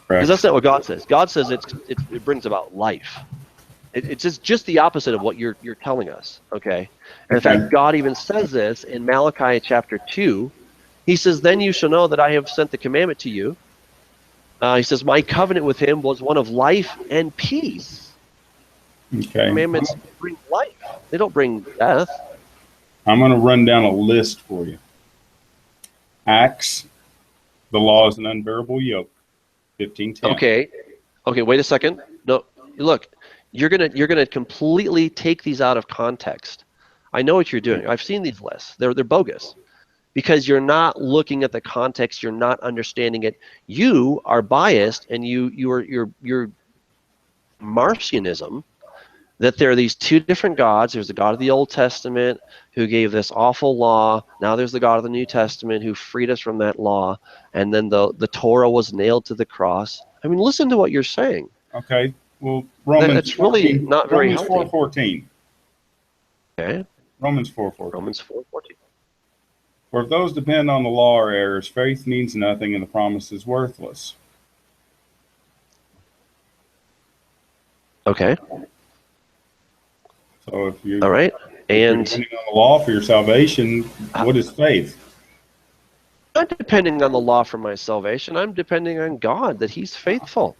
Because that's not what God says. God says it brings about life. It's just the opposite of what you're telling us. Okay. And in fact, God even says this in Malachi chapter 2. He says, "Then you shall know that I have sent the commandment to you." He says, "My covenant with him was one of life and peace." Okay. Commandments bring life. They don't bring death. I'm going to run down a list for you. Acts, the law is an unbearable yoke. 15:10. Okay. Wait a second. No, look, you're gonna completely take these out of context. I know what you're doing. I've seen these lists. They're bogus, because you're not looking at the context. You're not understanding it. You are biased, and you're Marcionism. That there are these two different gods. There's the God of the Old Testament who gave this awful law. Now there's the God of the New Testament who freed us from that law. And then the Torah was nailed to the cross. I mean, listen to what you're saying. Okay. Well, Romans. That's really not very Romans 4:14. Okay. Romans 4:14. Romans 4:14. For if those depend on the law or errors, faith means nothing and the promise is worthless. Okay. So if you all right, and depending on the law for your salvation, what is faith? I'm not depending on the law for my salvation. I'm depending on God, that He's faithful.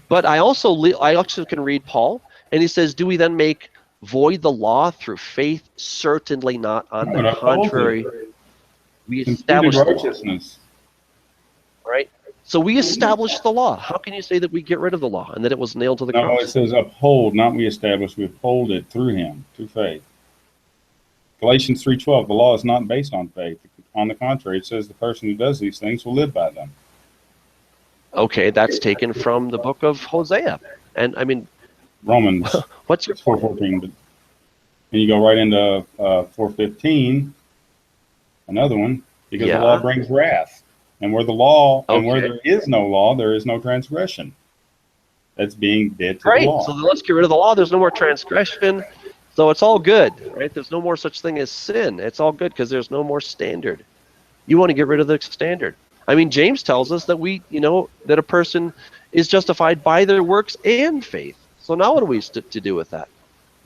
But I also can read Paul, and he says, "Do we then make void the law through faith? Certainly not. On the contrary, we establish righteousness." Right. So we established the law. How can you say that we get rid of the law and that it was nailed to the cross? No, it says uphold, not we establish. We uphold it through him, through faith. Galatians 3:12, the law is not based on faith. On the contrary, it says the person who does these things will live by them. Okay, that's taken from the book of Hosea. And I mean, Romans. What's your 4:14? And you go right into 4:15, another one, because the law brings wrath. And where the law, and where there is no law, there is no transgression. That's being dead to the law. So let's get rid of the law. There's no more transgression. So it's all good, right? There's no more such thing as sin. It's all good because there's no more standard. You want to get rid of the standard. I mean, James tells us that that a person is justified by their works and faith. So now what are we to do with that?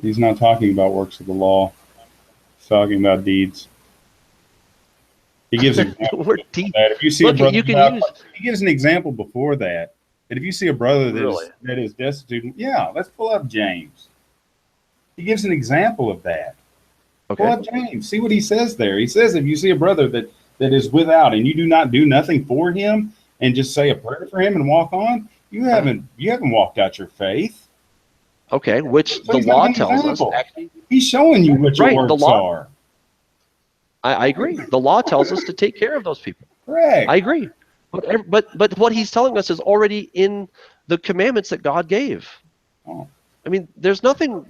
He's not talking about works of the law. He's talking about deeds. He gives an example that if you see a brother, he gives an example before that. That if you see a brother that is destitute, let's pull up James. He gives an example of that. Okay. Pull up James. See what he says there. He says if you see a brother that is without and you do not do nothing for him and just say a prayer for him and walk on, you haven't walked out your faith. Okay, which the law tells us. Actually, he's showing you what your works are. I agree. The law tells us to take care of those people. Correct. I agree. But what he's telling us is already in the commandments that God gave. Oh. I mean, there's nothing.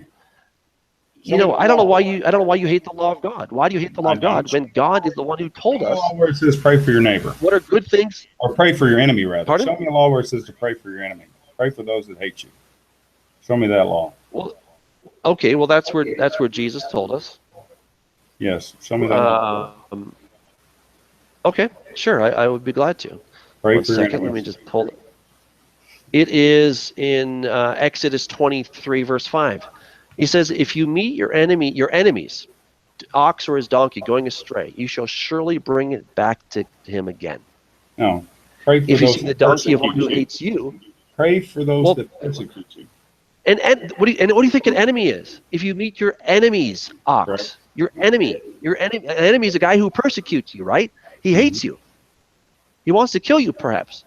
I don't know why you hate the law of God. Why do you hate the law of God when God is the one who told us? Law where it says pray for your neighbor. What are good things? Or pray for your enemy, rather. Pardon? Show me a law where it says to pray for your enemy. Pray for those that hate you. Show me that law. Well, okay. Well, that's where Jesus told us. Yes. Show me that law. Okay. Sure. I would be glad to. Pray One for second. Let me just pull it. It is in Exodus 23, verse 5. He says, if you meet your enemies, ox or his donkey going astray, you shall surely bring it back to him again. No. Pray for If you those see the that donkey of one who persecute you. hates you, Pray for those well, that persecute you. and what do you think an enemy is? If you meet your enemy's ox, Right. your enemy is a guy who persecutes you, right? He hates you. He wants to kill you, perhaps.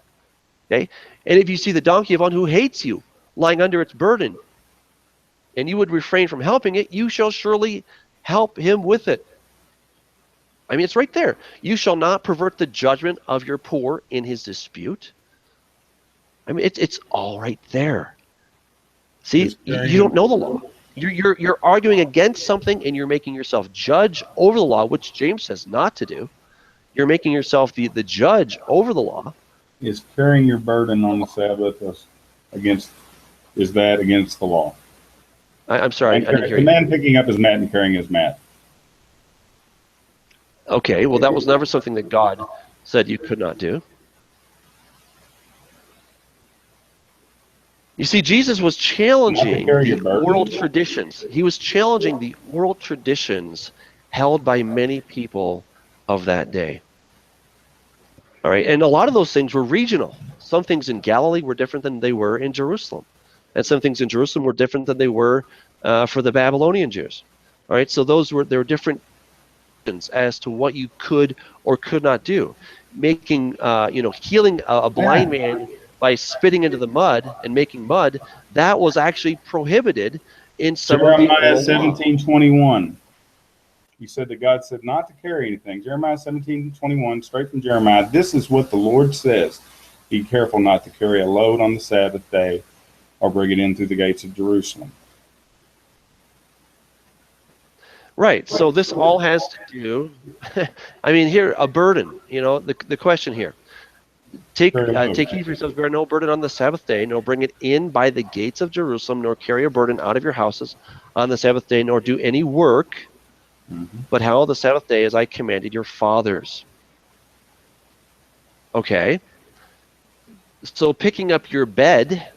Okay? And if you see the donkey of one who hates you lying under its burden, and you would refrain from helping it, you shall surely help him with it. I mean, it's right there. You shall not pervert the judgment of your poor in his dispute. I mean, it's all right there. See, you don't know the law. You're arguing against something, and you're making yourself judge over the law, which James says not to do. You're making yourself the judge over the law. Is carrying your burden on the Sabbath against the law? I'm sorry, I didn't hear the you. man picking up his mat and carrying his mat. Okay, well, that was never something that God said you could not do. You see, Jesus was challenging the oral traditions. He was challenging the oral traditions held by many people of that day. All right, and a lot of those things were regional. Some things in Galilee were different than they were in Jerusalem. And some things in Jerusalem were different than they were for the Babylonian Jews. All right, so there were different as to what you could or could not do. Making, healing a blind man by spitting into the mud and making mud, that was actually prohibited in some of the Jeremiah oral law. 17:21. He said that God said not to carry anything. Jeremiah 17:21, straight from Jeremiah. This is what the Lord says. Be careful not to carry a load on the Sabbath day or bring it in through the gates of Jerusalem. Right. So this all has to do, I mean, here, a burden, the question here. Take heed for yourselves, bear no burden on the Sabbath day, nor bring it in by the gates of Jerusalem, nor carry a burden out of your houses on the Sabbath day, nor do any work, but hallow the Sabbath day as I commanded your fathers. Okay. So picking up your bed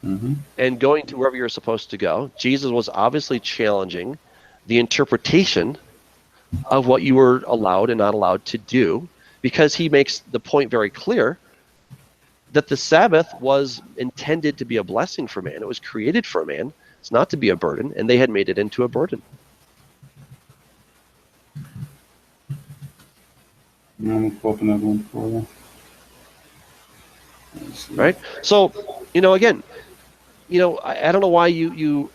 and going to wherever you're supposed to go, Jesus was obviously challenging the interpretation of what you were allowed and not allowed to do, because he makes the point very clear that the Sabbath was intended to be a blessing for man. It was created for man. It's not to be a burden, and they had made it into a burden. I'm going to pull up another one for you. Right? So, again, I don't know why you're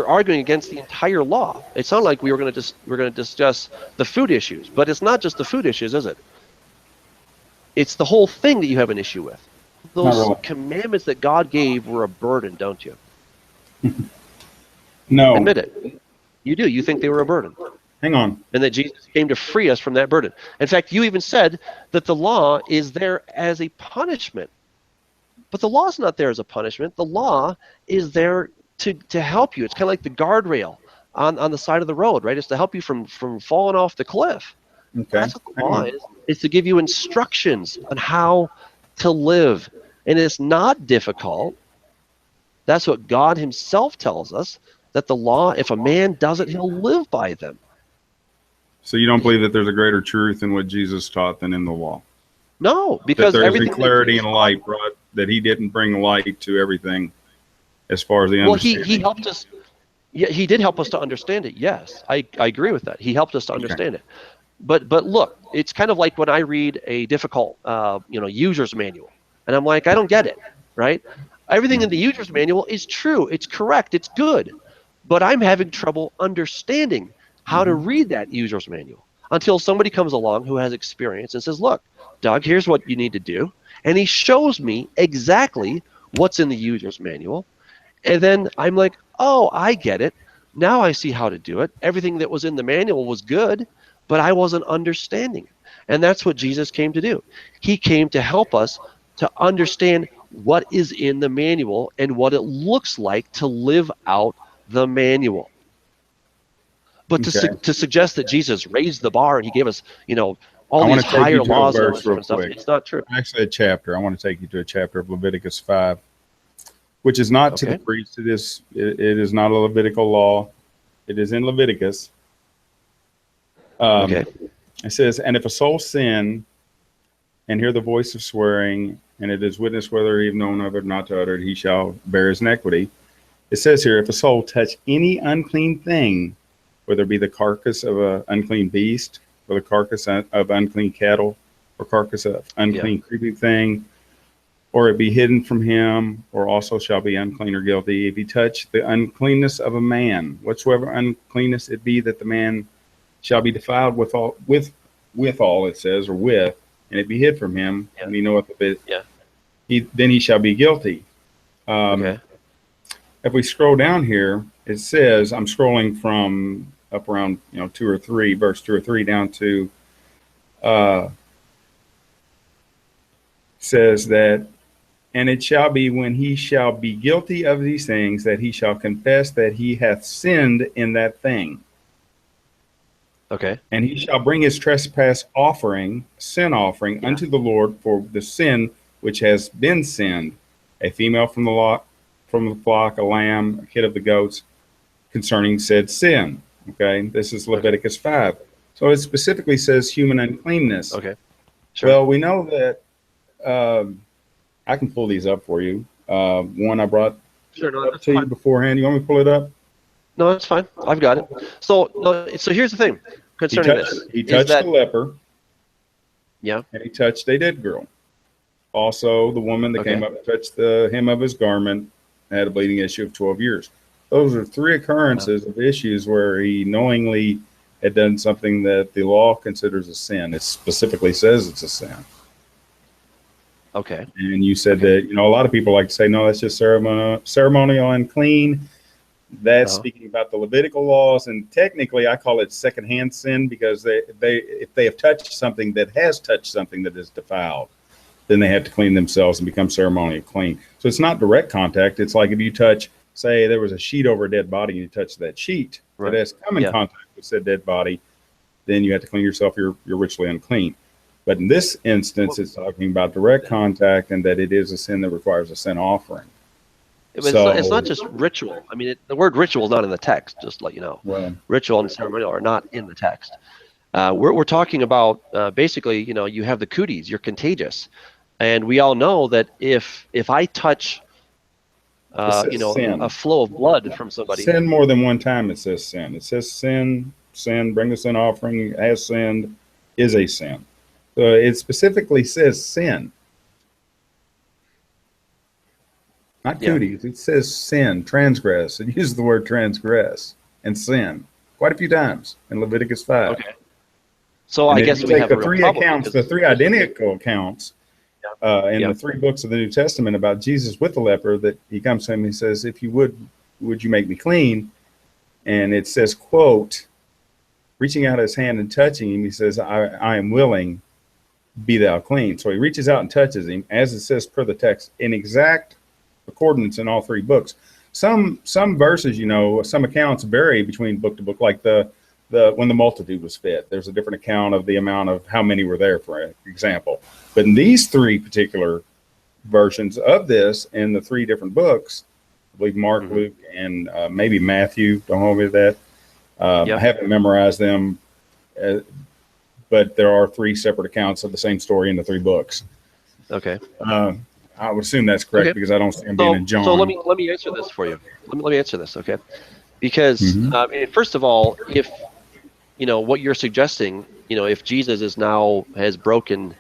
arguing against the entire law. It sounded like we're going to discuss the food issues, but it's not just the food issues, is it? It's the whole thing that you have an issue with. Those commandments that God gave were a burden, don't you? No. Admit it. You do. You think they were a burden. Hang on. And that Jesus came to free us from that burden. In fact, you even said that the law is there as a punishment. But the law is not there as a punishment. The law is there to help you. It's kind of like the guardrail on the side of the road, right? It's to help you from falling off the cliff. Okay. That's what the law is. It's to give you instructions on how to live. And it's not difficult. That's what God himself tells us, that the law, if a man does it, he'll live by them. So you don't believe that there's a greater truth in what Jesus taught than in the law? No, because that there is everything a clarity and light brought, that he didn't bring light to everything as far as the understanding. Well, he helped us. Yeah, he did help us to understand it. Yes, I agree with that. He helped us to understand it. But look, it's kind of like when I read a difficult user's manual, and I'm like, I don't get it, right? Everything in the user's manual is true. It's correct. It's good. But I'm having trouble understanding how to read that user's manual until somebody comes along who has experience and says, look, Doug, here's what you need to do. And he shows me exactly what's in the user's manual. And then I'm like, oh, I get it. Now I see how to do it. Everything that was in the manual was good, but I wasn't understanding it. And that's what Jesus came to do. He came to help us to understand what is in the manual and what it looks like to live out the manual. But to suggest that Jesus raised the bar and he gave us, all these higher laws and stuff, it's not true. Actually, a chapter. I want to take you to a chapter of Leviticus 5. which is not to the Okay. priest. It is not a Levitical law. It is in Leviticus. Okay. It says, and if a soul sin and hear the voice of swearing, and it is witness whether he have known of it or not to utter it, he shall bear his iniquity. It says here, if a soul touch any unclean thing, whether it be the carcass of an unclean beast, or the carcass of unclean cattle, or carcass of unclean creeping thing, or it be hidden from him, or also shall be unclean or guilty. If he touch the uncleanness of a man, whatsoever uncleanness it be that the man shall be defiled with all, it says, or with, and it be hid from him, and he knoweth of it, then he shall be guilty. Okay. If we scroll down here, it says, I'm scrolling from up around, verse 2 or 3 down to, says that, and it shall be when he shall be guilty of these things that he shall confess that he hath sinned in that thing. Okay. And he shall bring his trespass offering, sin offering, unto the Lord for the sin which has been sinned, a female from the flock, a lamb, a kid of the goats, concerning said sin. Okay, this is Leviticus 5. So it specifically says human uncleanness. Okay. Sure. Well, we know that I can pull these up for you. One I brought up to you beforehand. You want me to pull it up? No, that's fine. I've got it. So here's the thing concerning this. He touched the leper. Yeah. And he touched a dead girl. Also, the woman that came up and touched the hem of his garment had a bleeding issue of 12 years. Those are 3 occurrences of issues where he knowingly had done something that the law considers a sin. It specifically says it's a sin. Okay. And you said that, a lot of people like to say, no, that's just ceremonial unclean. That's speaking about the Levitical laws. And technically, I call it secondhand sin because if they have touched something that has touched something that is defiled, then they have to clean themselves and become ceremonially clean. So it's not direct contact. It's like if you touch, say there was a sheet over a dead body and you touch that sheet that has come in contact with said dead body, then you have to clean yourself. You're ritually unclean. But in this instance, it's talking about direct contact and that it is a sin that requires a sin offering. It's not just ritual. I mean, the word ritual is not in the text, just to let you know. Well, ritual and ceremonial are not in the text. We're talking about basically, you have the cooties, you're contagious. And we all know that if I touch, a flow of blood from somebody. Sin more than one time, it says sin. It says sin, bring the sin offering, has sinned, is a sin. So it specifically says sin. Not cooties. It says sin, transgress. It uses the word transgress and sin quite a few times in Leviticus 5. Okay. So I guess we have the 3 accounts, the 3 identical accounts in the 3 books of the New Testament about Jesus with the leper, that he comes to him and he says, if you would you make me clean? And it says, quote, reaching out his hand and touching him, he says, I am willing, be thou clean. So he reaches out and touches him, as it says per the text, in exact accordance in all 3 books. Some verses, some accounts vary between book to book, like the when the multitude was fed. There's a different account of the amount of how many were there, for example. But in these 3 particular versions of this in the 3 different books, I believe Mark, Luke, and maybe Matthew, don't hold me to that. I haven't memorized them, but there are 3 separate accounts of the same story in the 3 books. Okay. I would assume that's correct because I don't see them being in John. So let me answer this for you. Let me answer this, okay? Because first of all, if what you're suggesting, if Jesus has broken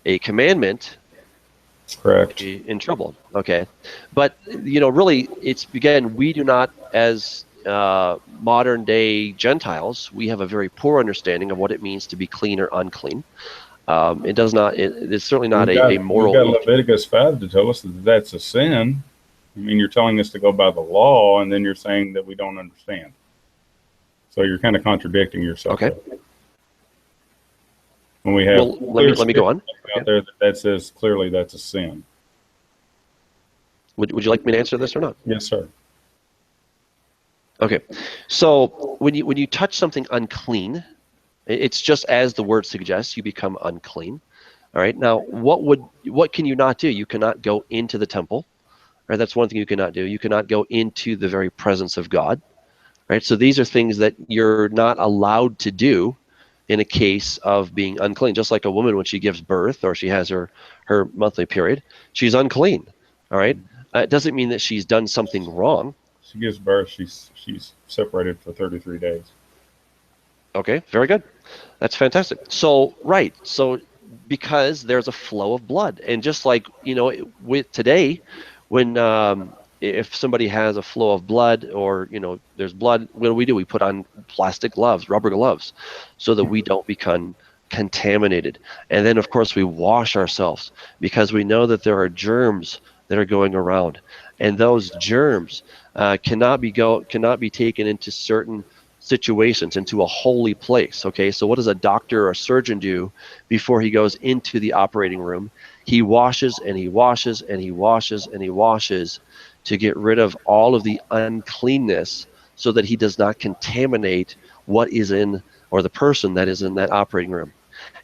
a commandment, correct, in trouble. Okay, but really, it's again, we do not, as modern day Gentiles, we have a very poor understanding of what it means to be clean or unclean. It does not. It's certainly not a moral. We've got Leviticus 5 to tell us that that's a sin. I mean, you're telling us to go by the law, and then you're saying that we don't understand. So you're kind of contradicting yourself. Okay. When we have let me go on. Out there that says clearly that's a sin. Would you like me to answer this or not? Yes, sir. Okay. So when you touch something unclean, it's just as the word suggests, you become unclean. All right. Now, what can you not do? You cannot go into the temple. right? That's one thing you cannot do. You cannot go into the very presence of God, right? So these are things that you're not allowed to do in a case of being unclean. Just like a woman when she gives birth or she has her monthly period, she's unclean, all right? It doesn't mean that she's done something wrong. She gives birth, she's separated for 33 days. Okay, very good. That's fantastic. So, right. So because there's a flow of blood. And just like, with today, when if somebody has a flow of blood or, there's blood, what do? We put on plastic gloves, rubber gloves, so that we don't become contaminated. And then, of course, we wash ourselves because we know that there are germs that are going around. And those germs cannot be taken into certain situations, into a holy place. Okay, so what does a doctor or a surgeon do before he goes into the operating room? He washes and he washes and he washes and he washes to get rid of all of the uncleanness so that he does not contaminate what is in, or the person that is in that operating room.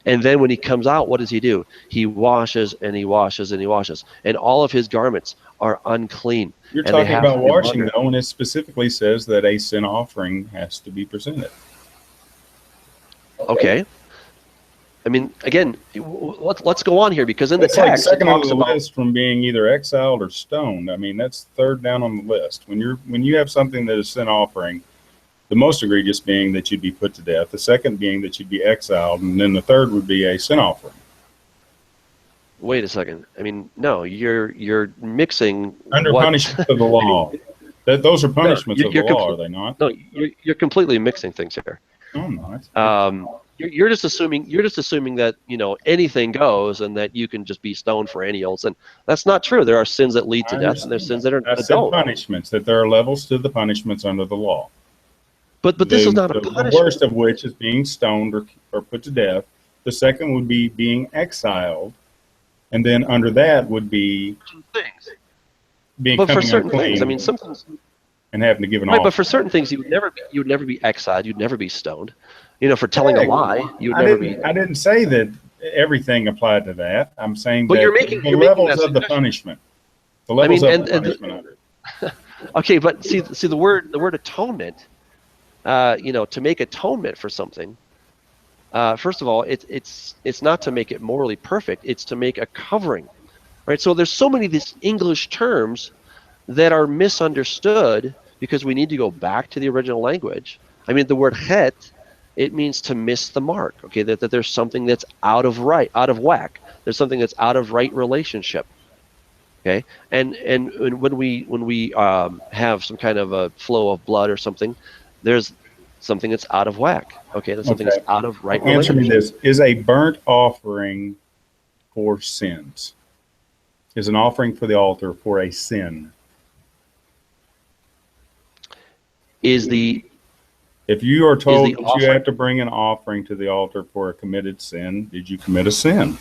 And then when he comes out, what does he do? He washes and he washes and he washes. And all of his garments are unclean. You're talking about washing, though, and it specifically says that a sin offering has to be presented. Okay. I mean, again, let's go on here, because in the text, like second on the list from being either exiled or stoned. I mean, that's third down on the list. When you have something that is sin offering, the most egregious being that you'd be put to death, the second being that you'd be exiled, and then the third would be a sin offering. Wait a second. I mean, no, you're mixing under punishment of the law. Those are punishments of the law, are they not? No, you're completely mixing things here. No, I'm not. You're just assuming that anything goes and that you can just be stoned for any old sin. That's not true. There are sins that lead to death, and there's sins that are don't. Punishments, that there are levels to the punishments under the law. But this is not a punishment. The worst of which is being stoned or put to death. The second would be being exiled, and then under that would be things. But for certain things, I mean, some things, and having to give an offering. But for certain things, you would never be exiled. You'd never be stoned. For telling a lie, you would never be. I didn't say that everything applied to that. I'm saying but that you're making levels of the punishment. The levels of the punishment under it. Okay, but see the word atonement. To make atonement for something. First of all, it's not to make it morally perfect. It's to make a covering, right? So there's so many of these English terms that are misunderstood because we need to go back to the original language. I mean, the word het, it means to miss the mark. Okay, that there's something that's out of whack. There's something that's out of right relationship. Okay, and when we have some kind of a flow of blood or something, there's something that's out of whack. Okay, that's something that's out of right relationship. Answer me this: is a burnt offering for sins? Is an offering for the altar for a sin? If you are told that you have to bring an offering to the altar for a committed sin, did you commit a sin?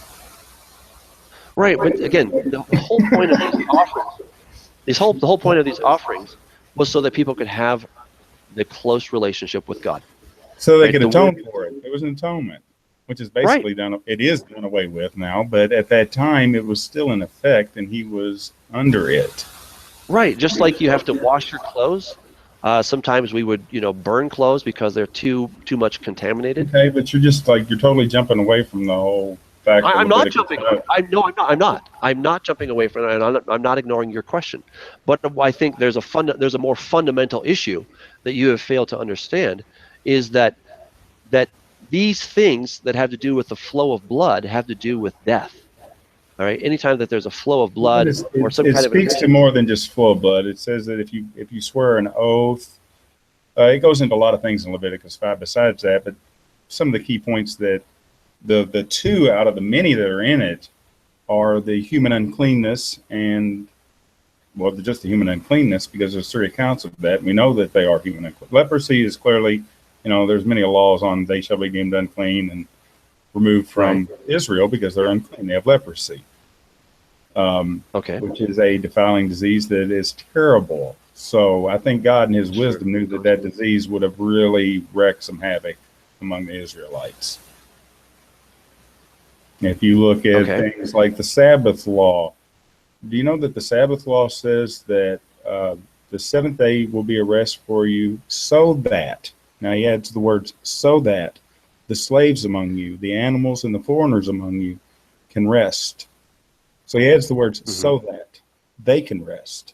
Right, but again, the whole point of these offerings, the whole point of these offerings was so that people could have the close relationship with God. So they could atone for it. It was an atonement, which is basically done. It is done away with now, but at that time it was still in effect, and he was under it. Right, just like you have to wash your clothes. Sometimes we would, burn clothes because they're too much contaminated. Okay, but you're totally jumping away from the whole fact. I'm not jumping. I'm not. I'm not jumping away from it, and I'm not ignoring your question. But I think there's a more fundamental issue that you have failed to understand, is that these things that have to do with the flow of blood have to do with death. All right. Anytime that there's a flow of blood or some kind of, it speaks to more than just flow of blood. It says that if you swear an oath, it goes into a lot of things in Leviticus 5 besides that. But some of the key points that the two out of the many that are in it are the human uncleanness and, well, just the human uncleanness, because there's 3 accounts of that. We know that they are human unclean. Leprosy is clearly, there's many laws on they shall be deemed unclean and removed from Israel because they're unclean. They have leprosy, which is a defiling disease that is terrible. So I think God in his wisdom knew that disease would have really wreaked some havoc among the Israelites. If you look at things like the Sabbath law, Do you know that the Sabbath law says that the seventh day will be a rest for you, so that, now he adds the words, so that the slaves among you, the animals and the foreigners among you can rest. So he adds the words, so that they can rest.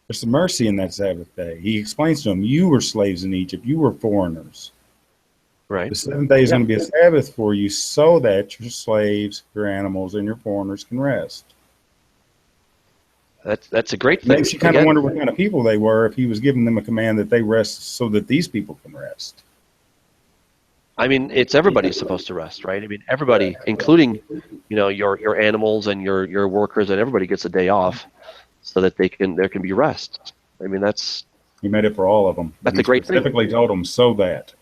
There's some mercy in that Sabbath day. He explains to them, you were slaves in Egypt, you were foreigners. Right. The seventh day is going to be a Sabbath for you so that your slaves, your animals, and your foreigners can rest. That's a great thing. Makes you kind of wonder what kind of people they were if he was giving them a command that they rest so that these people can rest. I mean, it's everybody's supposed to rest, right? I mean, everybody, including, your animals and your workers, and everybody gets a day off so that there can be rest. I mean, he made it for all of them. That's a great thing. Specifically told them so that.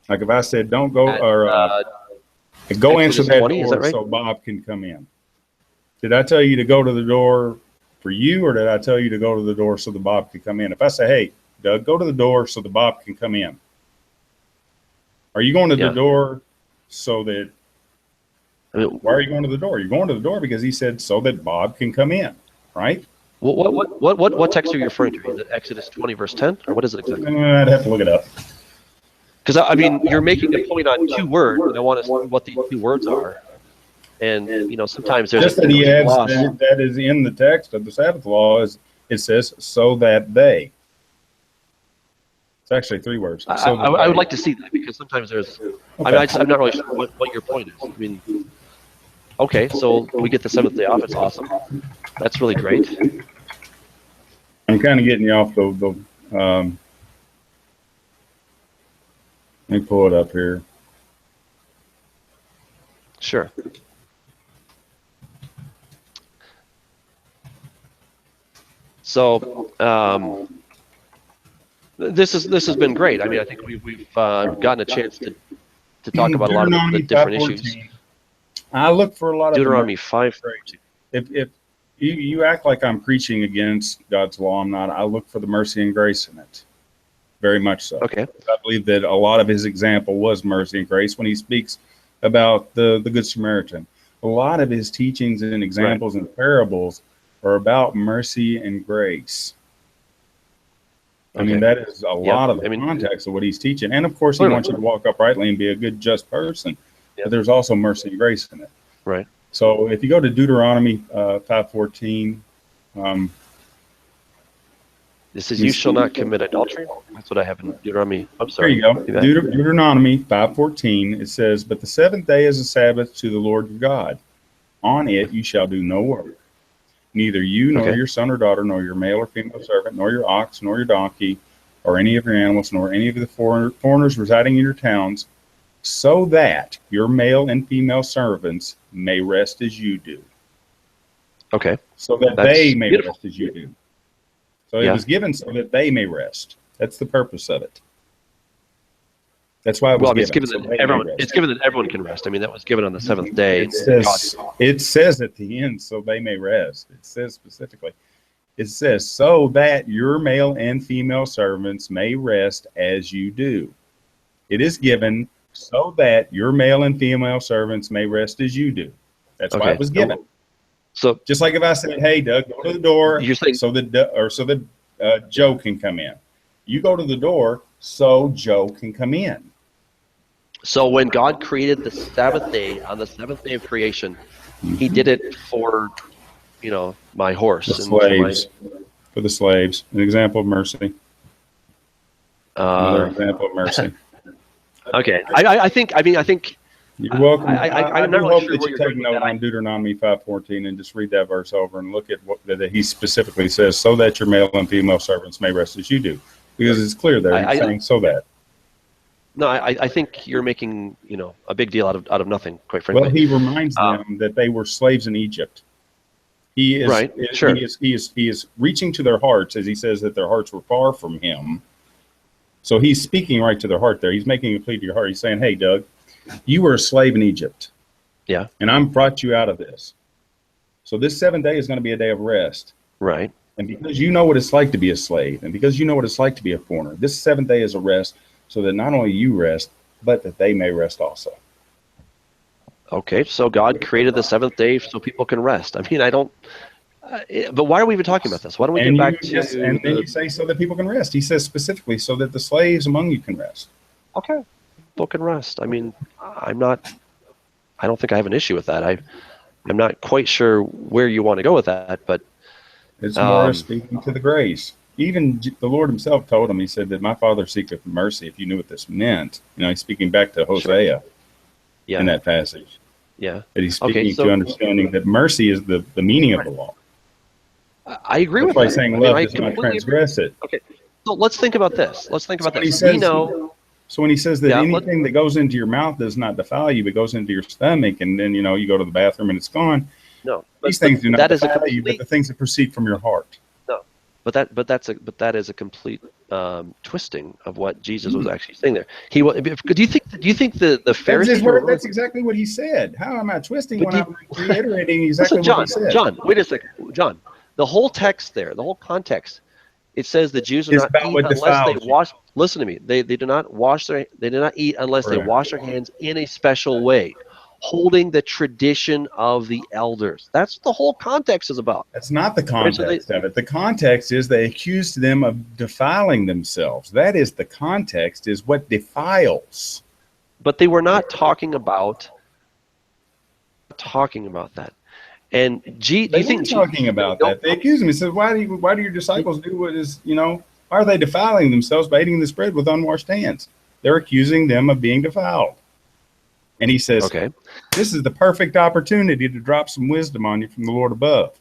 Like if I said, don't go go answer that 20, door so Bob can come in. Did I tell you to go to the door for you, or did I tell you to go to the door so the Bob can come in? If I say, hey, Doug, go to the door so the Bob can come in. Are you going to the door so that, why are you going to the door? You're going to the door because he said so that Bob can come in, right? What text are you referring to? Is it Exodus 20, verse 10? Or what is it exactly? I'd have to look it up. Because, I mean, you're making a point on 2 words, and I want to see what the 2 words are. And, sometimes there's just that he adds that is in the text of the Sabbath law, is it says, so that they. It's actually 3 words. So I would like to see that, because sometimes there's, okay. I'm not really sure what your point is. I mean, okay, so we get the 7th day off. It's awesome. That's really great. I'm kind of getting you off the let me pull it up here. Sure. So this has been great. I mean, I think we've gotten a chance to talk about a lot of the different issues. I look for a lot of Deuteronomy 5. If you act like I'm preaching against God's law, I'm not. I look for the mercy and grace in it. Very much so. Okay. I believe that a lot of his example was mercy and grace when he speaks about the Good Samaritan. A lot of his teachings and examples and parables are about mercy and grace. I mean, that is a lot of the context of what he's teaching. And, of course, he wants you to walk uprightly and be a good, just person. But there's also mercy and grace in it. Right. So if you go to Deuteronomy 5:14, this is, you shall not commit adultery. That's what I have in Deuteronomy. I'm sorry. There you go. Deuteronomy 5:14, it says, but the 7th day is a Sabbath to the Lord your God. On it you shall do no work. Neither you nor your son or daughter, nor your male or female servant, nor your ox, nor your donkey, or any of your animals, nor any of the foreigners residing in your towns, so that your male and female servants may rest as you do. Okay. So that they may rest as you do. So it was given so that they may rest. That's the purpose of it. That's why it was given. It's given that everyone can rest. I mean, that was given on the 7th day. It says at the end, so they may rest. It says specifically. It says, so that your male and female servants may rest as you do. It is given so that your male and female servants may rest as you do. That's why it was given. So just like if I said, hey, Doug, go to the door so that Joe can come in. You go to the door so Joe can come in. So when God created the Sabbath day, on the 7th day of creation, he did it for, my horse. The slaves. For the slaves. An example of mercy. Another example of mercy. Okay. I think you're welcome. I'm not really hope sure that you take note on Deuteronomy 5:14 and just read that verse over and look at what that he specifically says, so that your male and female servants may rest as you do. Because it's clear there, he's saying so that. No, I think you're making, a big deal out of nothing, quite frankly. Well, he reminds them that they were slaves in Egypt. He is reaching to their hearts, as he says that their hearts were far from him. So he's speaking right to their heart there. He's making a plea to your heart. He's saying, hey, Doug, you were a slave in Egypt. Yeah. And I'm brought you out of this. So this 7th day is going to be a day of rest. Right. And because you know what it's like to be a slave, and because you know what it's like to be a foreigner, this 7th day is a rest so that not only you rest, but that they may rest also. Okay, so God created the seventh day so people can rest. I mean, I don't. But why are we even talking about this? Why don't we get back to? And then you say so that people can rest. He says specifically so that the slaves among you can rest. Okay, people can rest. I mean, I'm not. I don't think I have an issue with that. I'm not quite sure where you want to go with that, but it's more speaking to the grace. Even the Lord himself told him, he said that my Father seeketh mercy. If you knew what this meant, he's speaking back to Hosea in that passage. Yeah. That he's speaking to understanding that mercy is the meaning of the law. I agree with that. that. Saying love does not transgress it. Okay. So let's think about this. So when he says that anything that goes into your mouth does not defile you, but goes into your stomach, and then you go to the bathroom and it's gone. No, these things do not defile you, but the things that proceed from your heart. No, but that is a complete twisting of what Jesus was actually saying there. Do you think the Pharisees that's exactly what he said? How am I twisting when I'm reiterating exactly what he said? John, wait a second, John. The whole text there, the whole context, it says the Jews do not eat unless they wash. Listen to me. They do not eat unless they wash their hands in a special way, holding the tradition of the elders. That's what the whole context is about. That's not the context of it. The context is they accused them of defiling themselves. That is the context, is what defiles. But they were not talking about that. And do you think talking about that? They accused him. He said, "Why do your disciples do what is why are they defiling themselves by eating this bread with unwashed hands?" They're accusing them of being defiled. And he says, "Okay, this is the perfect opportunity to drop some wisdom on you from the Lord above.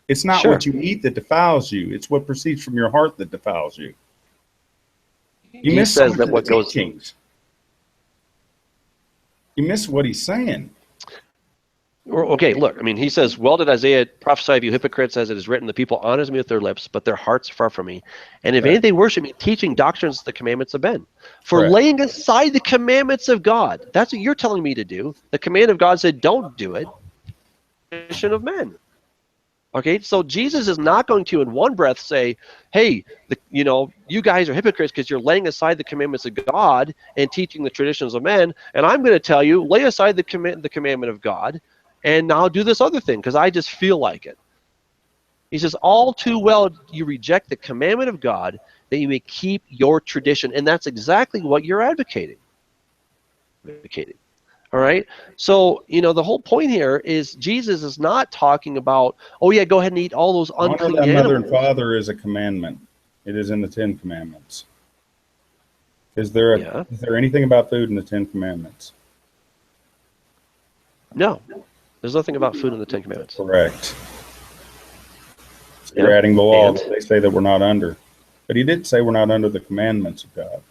It's not what you eat that defiles you; it's what proceeds from your heart that defiles you." You miss that what goes. You miss what he's saying. Okay, look, I mean, he says, "Well did Isaiah prophesy of you hypocrites, as it is written, the people honors me with their lips, but their hearts are far from me. And if anything worship me, teaching doctrines the commandments of men. For laying aside the commandments of God." That's what you're telling me to do. The command of God said, don't do it. Tradition of men. Okay, so Jesus is not going to in one breath say, "Hey, you guys are hypocrites because you're laying aside the commandments of God and teaching the traditions of men. And I'm going to tell you, lay aside the commandment of God, and now do this other thing because I just feel like it." He says, all too well you reject the commandment of God that you may keep your tradition. And that's exactly what you're advocating. All right? So, the whole point here is Jesus is not talking about, oh, yeah, go ahead and eat all those unclean animals. Honor thy mother and father is a commandment. It is in the Ten Commandments. Is there anything about food in the Ten Commandments? No. There's nothing about food in the Ten Commandments. Correct. So you're adding the law that they say that we're not under. But he did say we're not under the commandments of God.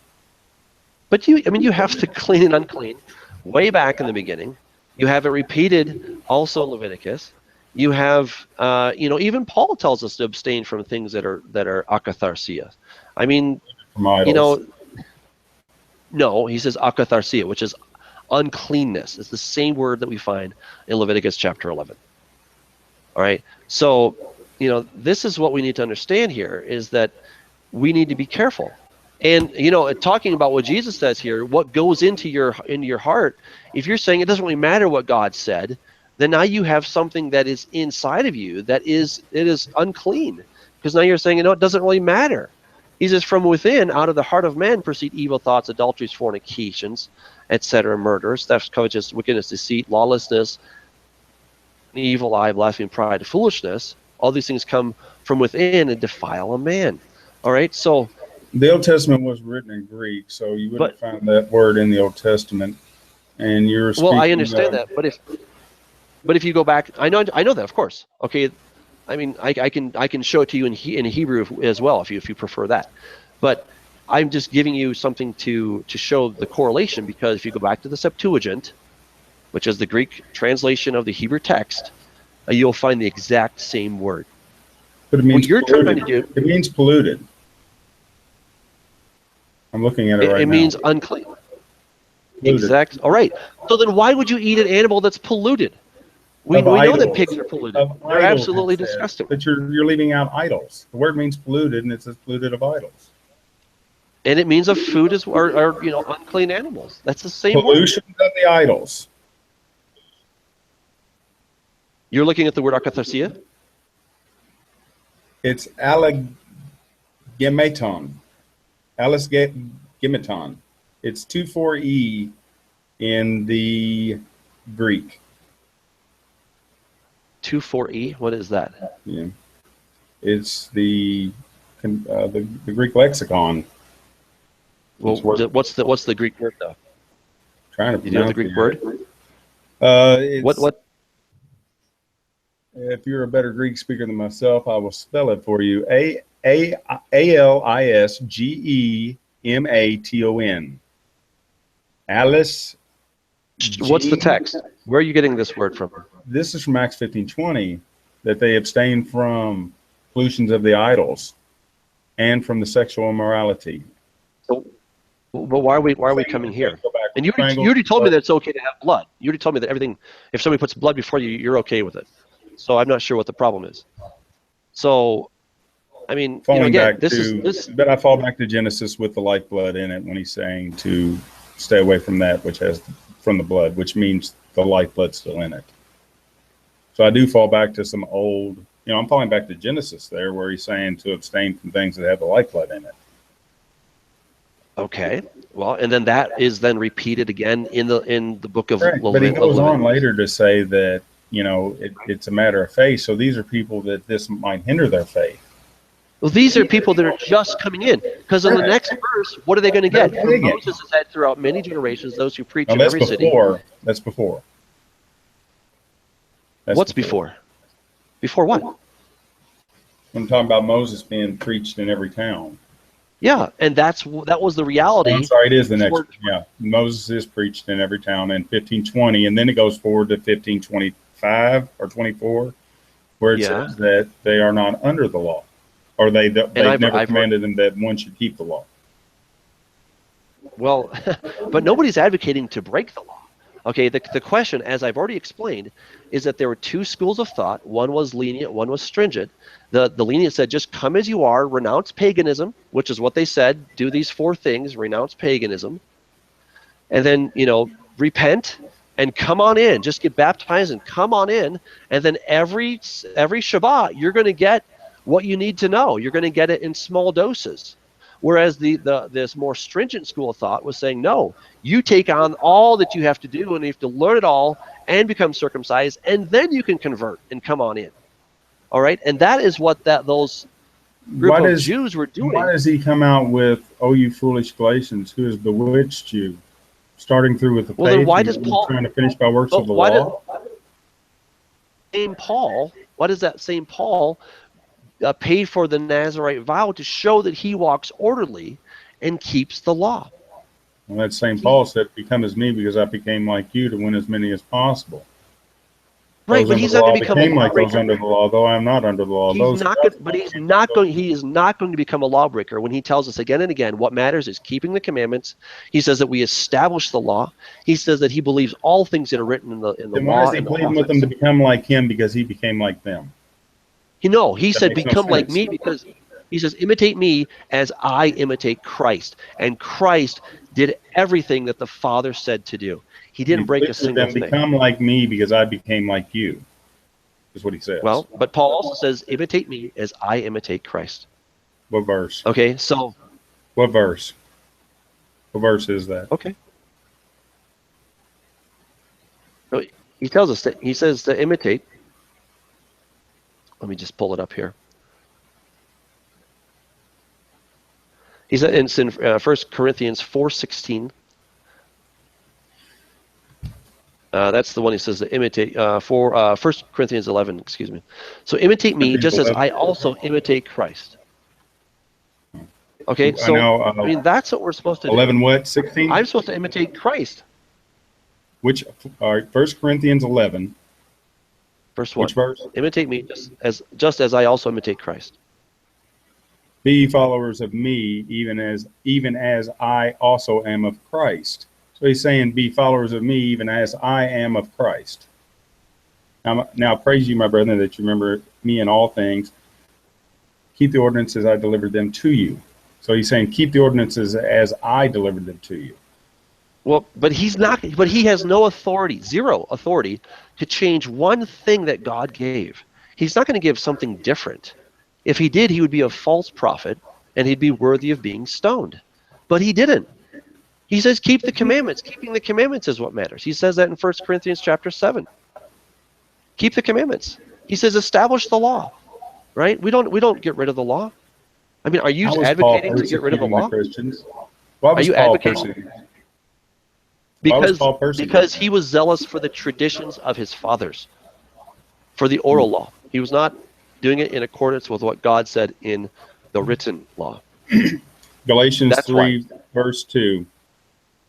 But you have the clean and unclean way back in the beginning. You have it repeated also in Leviticus. You have, even Paul tells us to abstain from things that are akatharsia. I mean, no, he says akatharsia, which is uncleanness. It's the same word that we find in Leviticus chapter 11. All right. So, this is what we need to understand here is that we need to be careful. And, talking about what Jesus says here, what goes into your heart, if you're saying it doesn't really matter what God said, then now you have something that is inside of you that is unclean. Because now you're saying, it doesn't really matter. He says, from within, out of the heart of man proceed evil thoughts, adulteries, fornications, etc., murders, thefts, covetousness, wickedness, deceit, lawlessness, evil eye, blasphemy, pride, foolishness. All these things come from within and defile a man. All right, so the Old Testament was written in Greek, so you wouldn't find that word in the Old Testament. And you're speaking, well, I understand that, but if you go back, I know that, of course. Okay, I mean, I can show it to you in Hebrew as well if you prefer that, but I'm just giving you something to show the correlation, because if you go back to the Septuagint, which is the Greek translation of the Hebrew text, you'll find the exact same word. But it means what you're trying to do. It means polluted. I'm looking at it right now. It means unclean. Exactly. All right. So then why would you eat an animal that's polluted? We know that pigs are polluted. They're absolutely disgusting. But you're leaving out idols. The word means polluted, and it says polluted of idols. And it means of food or unclean animals. That's the same pollution word. Of the idols. You're looking at the word akatharsia? It's allegematon. Allegematon. It's 2-4-E in the Greek. 2-4-E? What is that? Yeah. It's the Greek lexicon. Well, what's the Greek word though? Trying to You know the Greek word? What? If you're a better Greek speaker than myself, I will spell it for you. Alisgematon. Alice. What's the text? Where are you getting this word from? This is from Acts 15:20, that they abstain from pollutions of the idols and from the sexual immorality. So, but why are we coming here? And you already told me that it's okay to have blood. You already told me that everything, if somebody puts blood before you, you're okay with it. So I'm not sure what the problem is. So, I mean, but I fall back to Genesis with the lifeblood in it when he's saying to stay away from that which has from the blood, which means the lifeblood's still in it. So I do fall back to some old, I'm falling back to Genesis there where he's saying to abstain from things that have the lifeblood in it. Okay. Well, and then that is then repeated again in the book of Leviticus. But he goes on later to say that, it's a matter of faith. So these are people that this might hinder their faith. Well, these are people that are just coming in. Because in the next verse, what are they going to get? Moses has had throughout many generations those who preach in every city. That's before. What's before? Before what? I'm talking about Moses being preached in every town. Yeah, and that was the reality. I'm sorry, it is the next. Yeah, Moses is preached in every town in 1520, and then it goes forward to 1525 or 24, where it says that they are not under the law, or they've never commanded them that one should keep the law. Well, but nobody's advocating to break the law. Okay, the question, as I've already explained, is that there were two schools of thought. One was lenient, one was stringent. The lenient said, just come as you are, renounce paganism, which is what they said, do these 4 things, renounce paganism, and then, repent and come on in, just get baptized and come on in, and then every Shabbat, you're going to get what you need to know. You're going to get it in small doses. Whereas this more stringent school of thought was saying, no, you take on all that you have to do, and you have to learn it all and become circumcised, and then you can convert and come on in. All right, and that is what those group of Jews were doing. Why does he come out with, "Oh, you foolish Galatians, who has bewitched you," starting through with the faith? Then why does Paul trying to finish by works of the law? Why does that same Paul pay for the Nazirite vow to show that he walks orderly and keeps the law? Well, that same Paul said, "Become as me, because I became like you to win as many as possible." Right, but he's not going to become a lawbreaker. Those under the law, though I am not under the law. He is not going to become a lawbreaker when he tells us again and again what matters is keeping the commandments. He says that we establish the law. He says that he believes all things that are written in the then law. Why is he pleading with them to become like him? Because he became like them. He said become like me because he says imitate me as I imitate Christ. And Christ did everything that the Father said to do. He didn't break a single thing. Become like me because I became like you, is what he says. Well, but Paul also says, imitate me as I imitate Christ. What verse? Okay, so. What verse? What verse is that? Okay. So he tells us he says to imitate. Let me just pull it up here. He said it's in 1 Corinthians 4:16. That's the one he says to imitate. 1 Corinthians 11, excuse me. So imitate me just as I also imitate Christ. Okay, so I mean that's what we're supposed to do. 11 what? 16? I'm supposed to imitate Christ. Which? All right, 1 Corinthians 11. Verse 1. Which verse? Imitate me just as I also imitate Christ. Be ye followers of me, even as I also am of Christ. So he's saying, be followers of me, even as I am of Christ. Now praise you, my brethren, that you remember me in all things. Keep the ordinances I delivered them to you. So he's saying, keep the ordinances as I delivered them to you. Well, but he's not. But he has no authority, zero authority, to change one thing that God gave. He's not going to give something different. If he did, he would be a false prophet, and he'd be worthy of being stoned. But he didn't. He says, "Keep the commandments." Keeping the commandments is what matters. He says that in 1 Corinthians chapter 7. Keep the commandments. He says, "Establish the law." Right? We don't get rid of the law. I mean, are you How was Paul advocating to get rid of the persecuting the law? Christians? Why Are was you Paul advocating? persecuting? Why was Paul persecuting? Because he was zealous for the traditions of his fathers, for the oral law. He was not doing it in accordance with what God said in the written law. Galatians That's 3, why. verse 2.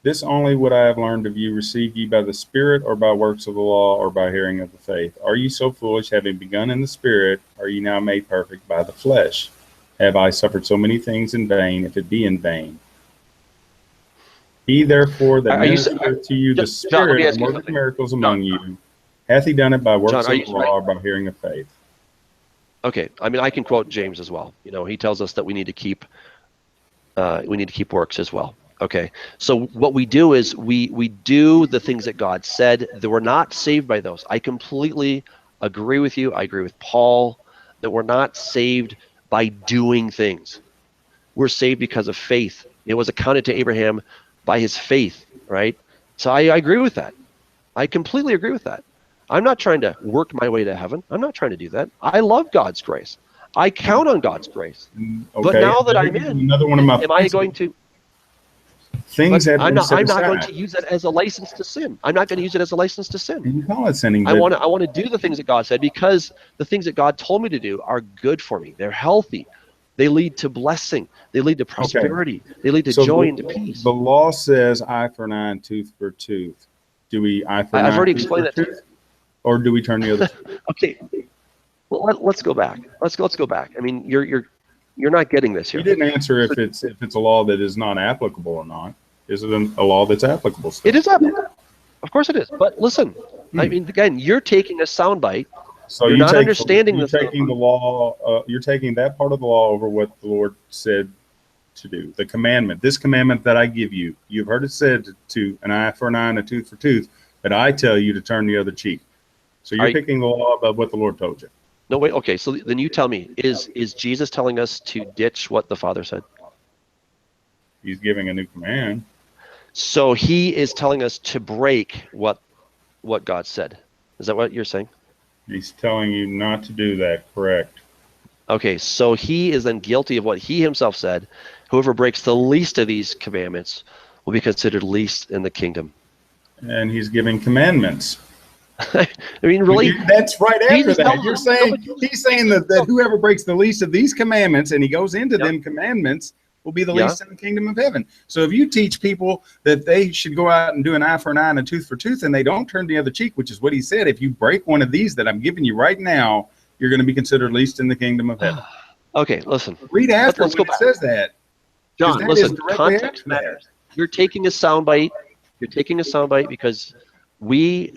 This only would I have learned of you, receive ye by the Spirit, or by works of the law, or by hearing of the faith? Are ye so foolish, having begun in the Spirit, are ye now made perfect by the flesh? Have I suffered so many things in vain, if it be in vain? He therefore that ministereth to you the John, let me Spirit ask and you worketh something. miracles among you, hath he done it by works John, of the law, or by hearing of faith? Okay, I mean, I can quote James as well. You know, he tells us that we need to keep works as well. Okay, so what we do is we do the things that God said. That we're not saved by those. I completely agree with you. I agree with Paul that we're not saved by doing things. We're saved because of faith. It was accounted to Abraham by his faith, right? So I agree with that. I completely agree with that. I'm not trying to work my way to heaven. I'm not trying to do that. I love God's grace. I count on God's grace. Okay, But now that there I'm goes in, another one of my am I points. going to? Things But have been set I'm not going aside. to use it as a license to sin. I'm not going to use it as a license to sin. You call it sinning, I but want to do the things that God said because the things that God told me to do are good for me. They're healthy. They lead to blessing. They lead to prosperity. They lead to so joy and to peace. the law says eye for an eye and tooth for tooth. Do we eye for an I've eye, already tooth explained for that to tooth, or do we turn the other cheek? Okay. Well, let's go back. Let's go back. I mean, you're not getting this here. You didn't answer So if it's a law that is not applicable or not. Is it a law that's applicable still? it is up. Of course it is. But listen, I mean, again, you're taking a soundbite. So You're not understanding you're the taking the law. You're taking that part of the law over what the Lord said to do. The commandment, this commandment that I give you, you've heard it said to an eye for an eye and a tooth for tooth, but I tell you to turn the other cheek. So you're picking the law above what the Lord told you. No, wait. Okay, so then you tell me: is Jesus telling us to ditch what the Father said? He's giving a new command. So he is telling us to break what God said. Is that what you're saying? He's telling you not to do that. Correct. Okay, so he is then guilty of what he himself said. Whoever breaks the least of these commandments will be considered least in the kingdom. And he's giving commandments. I mean, really? That's right after Jesus that. You're saying he's saying that whoever breaks the least of these commandments, and he goes into them commandments, will be the least in the kingdom of heaven. So if you teach people that they should go out and do an eye for an eye and a tooth for tooth, and they don't turn the other cheek, which is what he said, if you break one of these that I'm giving you right now, you're going to be considered least in the kingdom of heaven. Okay, listen. Read after when it says that. John, listen, context matters. You're taking a soundbite. You're taking a soundbite because we,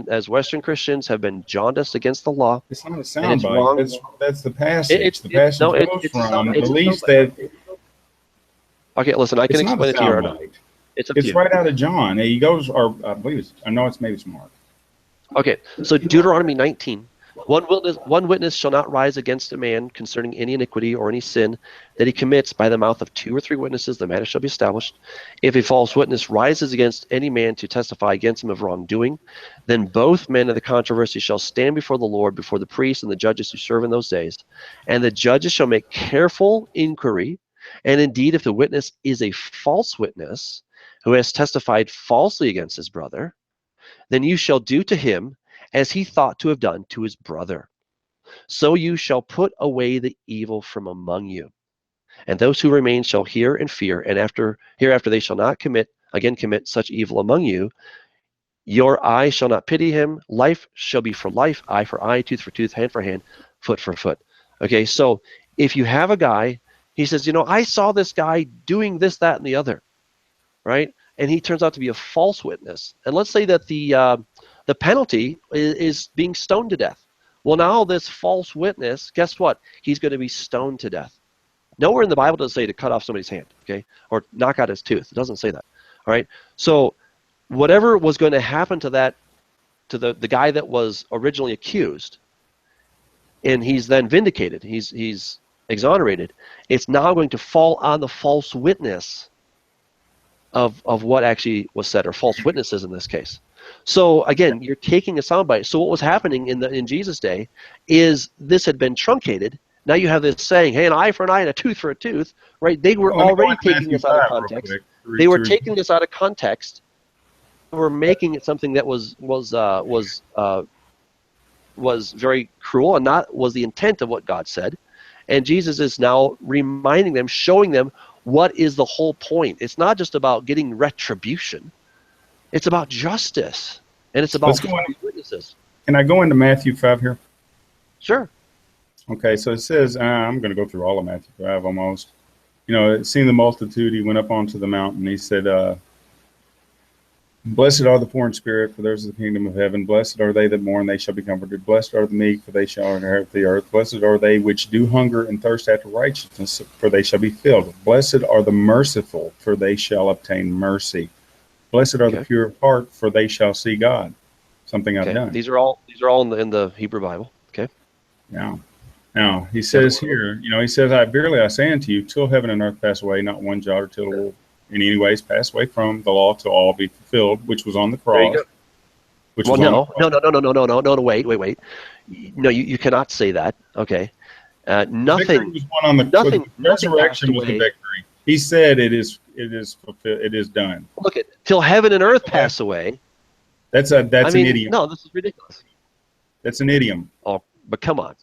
as Western Christians, have been jaundiced against the law. It's not a soundbite. That's the passage. The passage goes from the least that. Okay, listen, I can explain it to you right now. It's right out of John. He goes, or I believe it's, I know maybe it's Mark. Okay, so Deuteronomy 19. One witness shall not rise against a man concerning any iniquity or any sin that he commits. By the mouth of 2 or 3 witnesses, the matter shall be established. If a false witness rises against any man to testify against him of wrongdoing, then both men of the controversy shall stand before the Lord, before the priests and the judges who serve in those days. And the judges shall make careful inquiry. And indeed, if the witness is a false witness who has testified falsely against his brother, then you shall do to him as he thought to have done to his brother. So you shall put away the evil from among you. And those who remain shall hear and fear, and hereafter they shall not commit such evil among you. Your eye shall not pity him. Life shall be for life, eye for eye, tooth for tooth, hand for hand, foot for foot. Okay, so if you have a guy, he says, I saw this guy doing this, that, and the other, right? And he turns out to be a false witness. And let's say that the penalty is being stoned to death. Well, now this false witness, guess what? He's going to be stoned to death. Nowhere in the Bible does it say to cut off somebody's hand, okay, or knock out his tooth. It doesn't say that. All right. So whatever was going to happen to the guy that was originally accused, and he's then vindicated, he's exonerated, it's now going to fall on the false witness of what actually was said, or false witnesses in this case. So again, you're taking a soundbite. So what was happening in Jesus' day is this had been truncated. Now you have this saying, hey, an eye for an eye and a tooth for a tooth, right? They were already taking this out of context. They were taking this out of context. They were making it something that was very cruel and not was the intent of what God said. And Jesus is now reminding them, showing them what is the whole point. It's not just about getting retribution. It's about justice, and it's about witnesses. Can I go into Matthew 5 here? Sure. Okay, so it says, I'm going to go through all of Matthew 5 almost. Seeing the multitude, he went up onto the mountain. He said, blessed are the poor in spirit, for theirs is the kingdom of heaven. Blessed are they that mourn, they shall be comforted. Blessed are the meek, for they shall inherit the earth. Blessed are they which do hunger and thirst after righteousness, for they shall be filled. Blessed are the merciful, for they shall obtain mercy. Blessed are the pure of heart, for they shall see God. Something I've done. These are all in the Hebrew Bible. Okay. Now he says here, he says, I say unto you, till heaven and earth pass away, not one jot or tittle will in any ways pass away from the law till all be fulfilled, which was on the cross. Wait. No, you cannot say that. Okay. Nothing. Was one on the resurrection was the victory. He said it is fulfilled. It is done. Look at till heaven and earth pass away. That's an idiom. No, this is ridiculous. That's an idiom. Oh, but come on.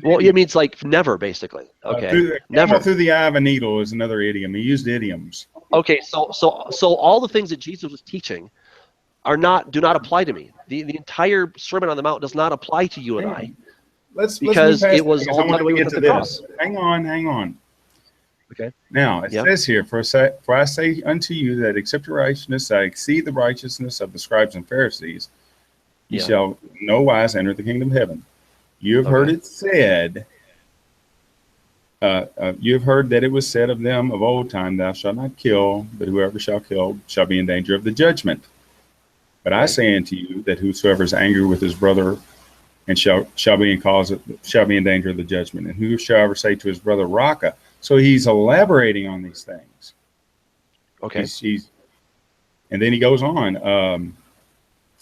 Well, it means like never, basically. Okay, never. Through the eye of a needle is another idiom. He used idioms. Okay, so all the things that Jesus was teaching do not apply to me. The entire Sermon on the Mount does not apply to you and I. Because it was all done away with the cross. Hang on. Okay. Now it says here, for I say unto you that except your righteousness I exceed the righteousness of the scribes and Pharisees, ye shall no wise enter the kingdom of heaven. You have heard it said, you have heard that it was said of them of old time, thou shalt not kill, but whoever shall kill shall be in danger of the judgment. But I say unto you that whosoever is angry with his brother and shall be in danger of the judgment. And whosoever say to his brother, Raka. So he's elaborating on these things. Okay. And then he goes on.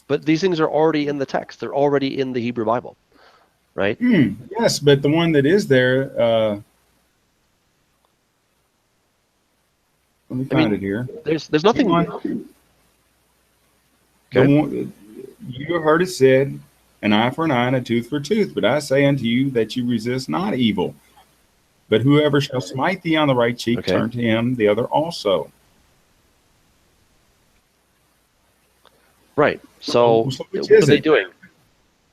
But these things are already in the text. They're already in the Hebrew Bible. Right? Yes, but the one that is there, let me find it here. There's nothing. Okay. You heard it said, an eye for an eye and a tooth for a tooth. But I say unto you that you resist not evil. But whoever shall smite thee on the right cheek, turn to him the other also. Right. So what are they doing?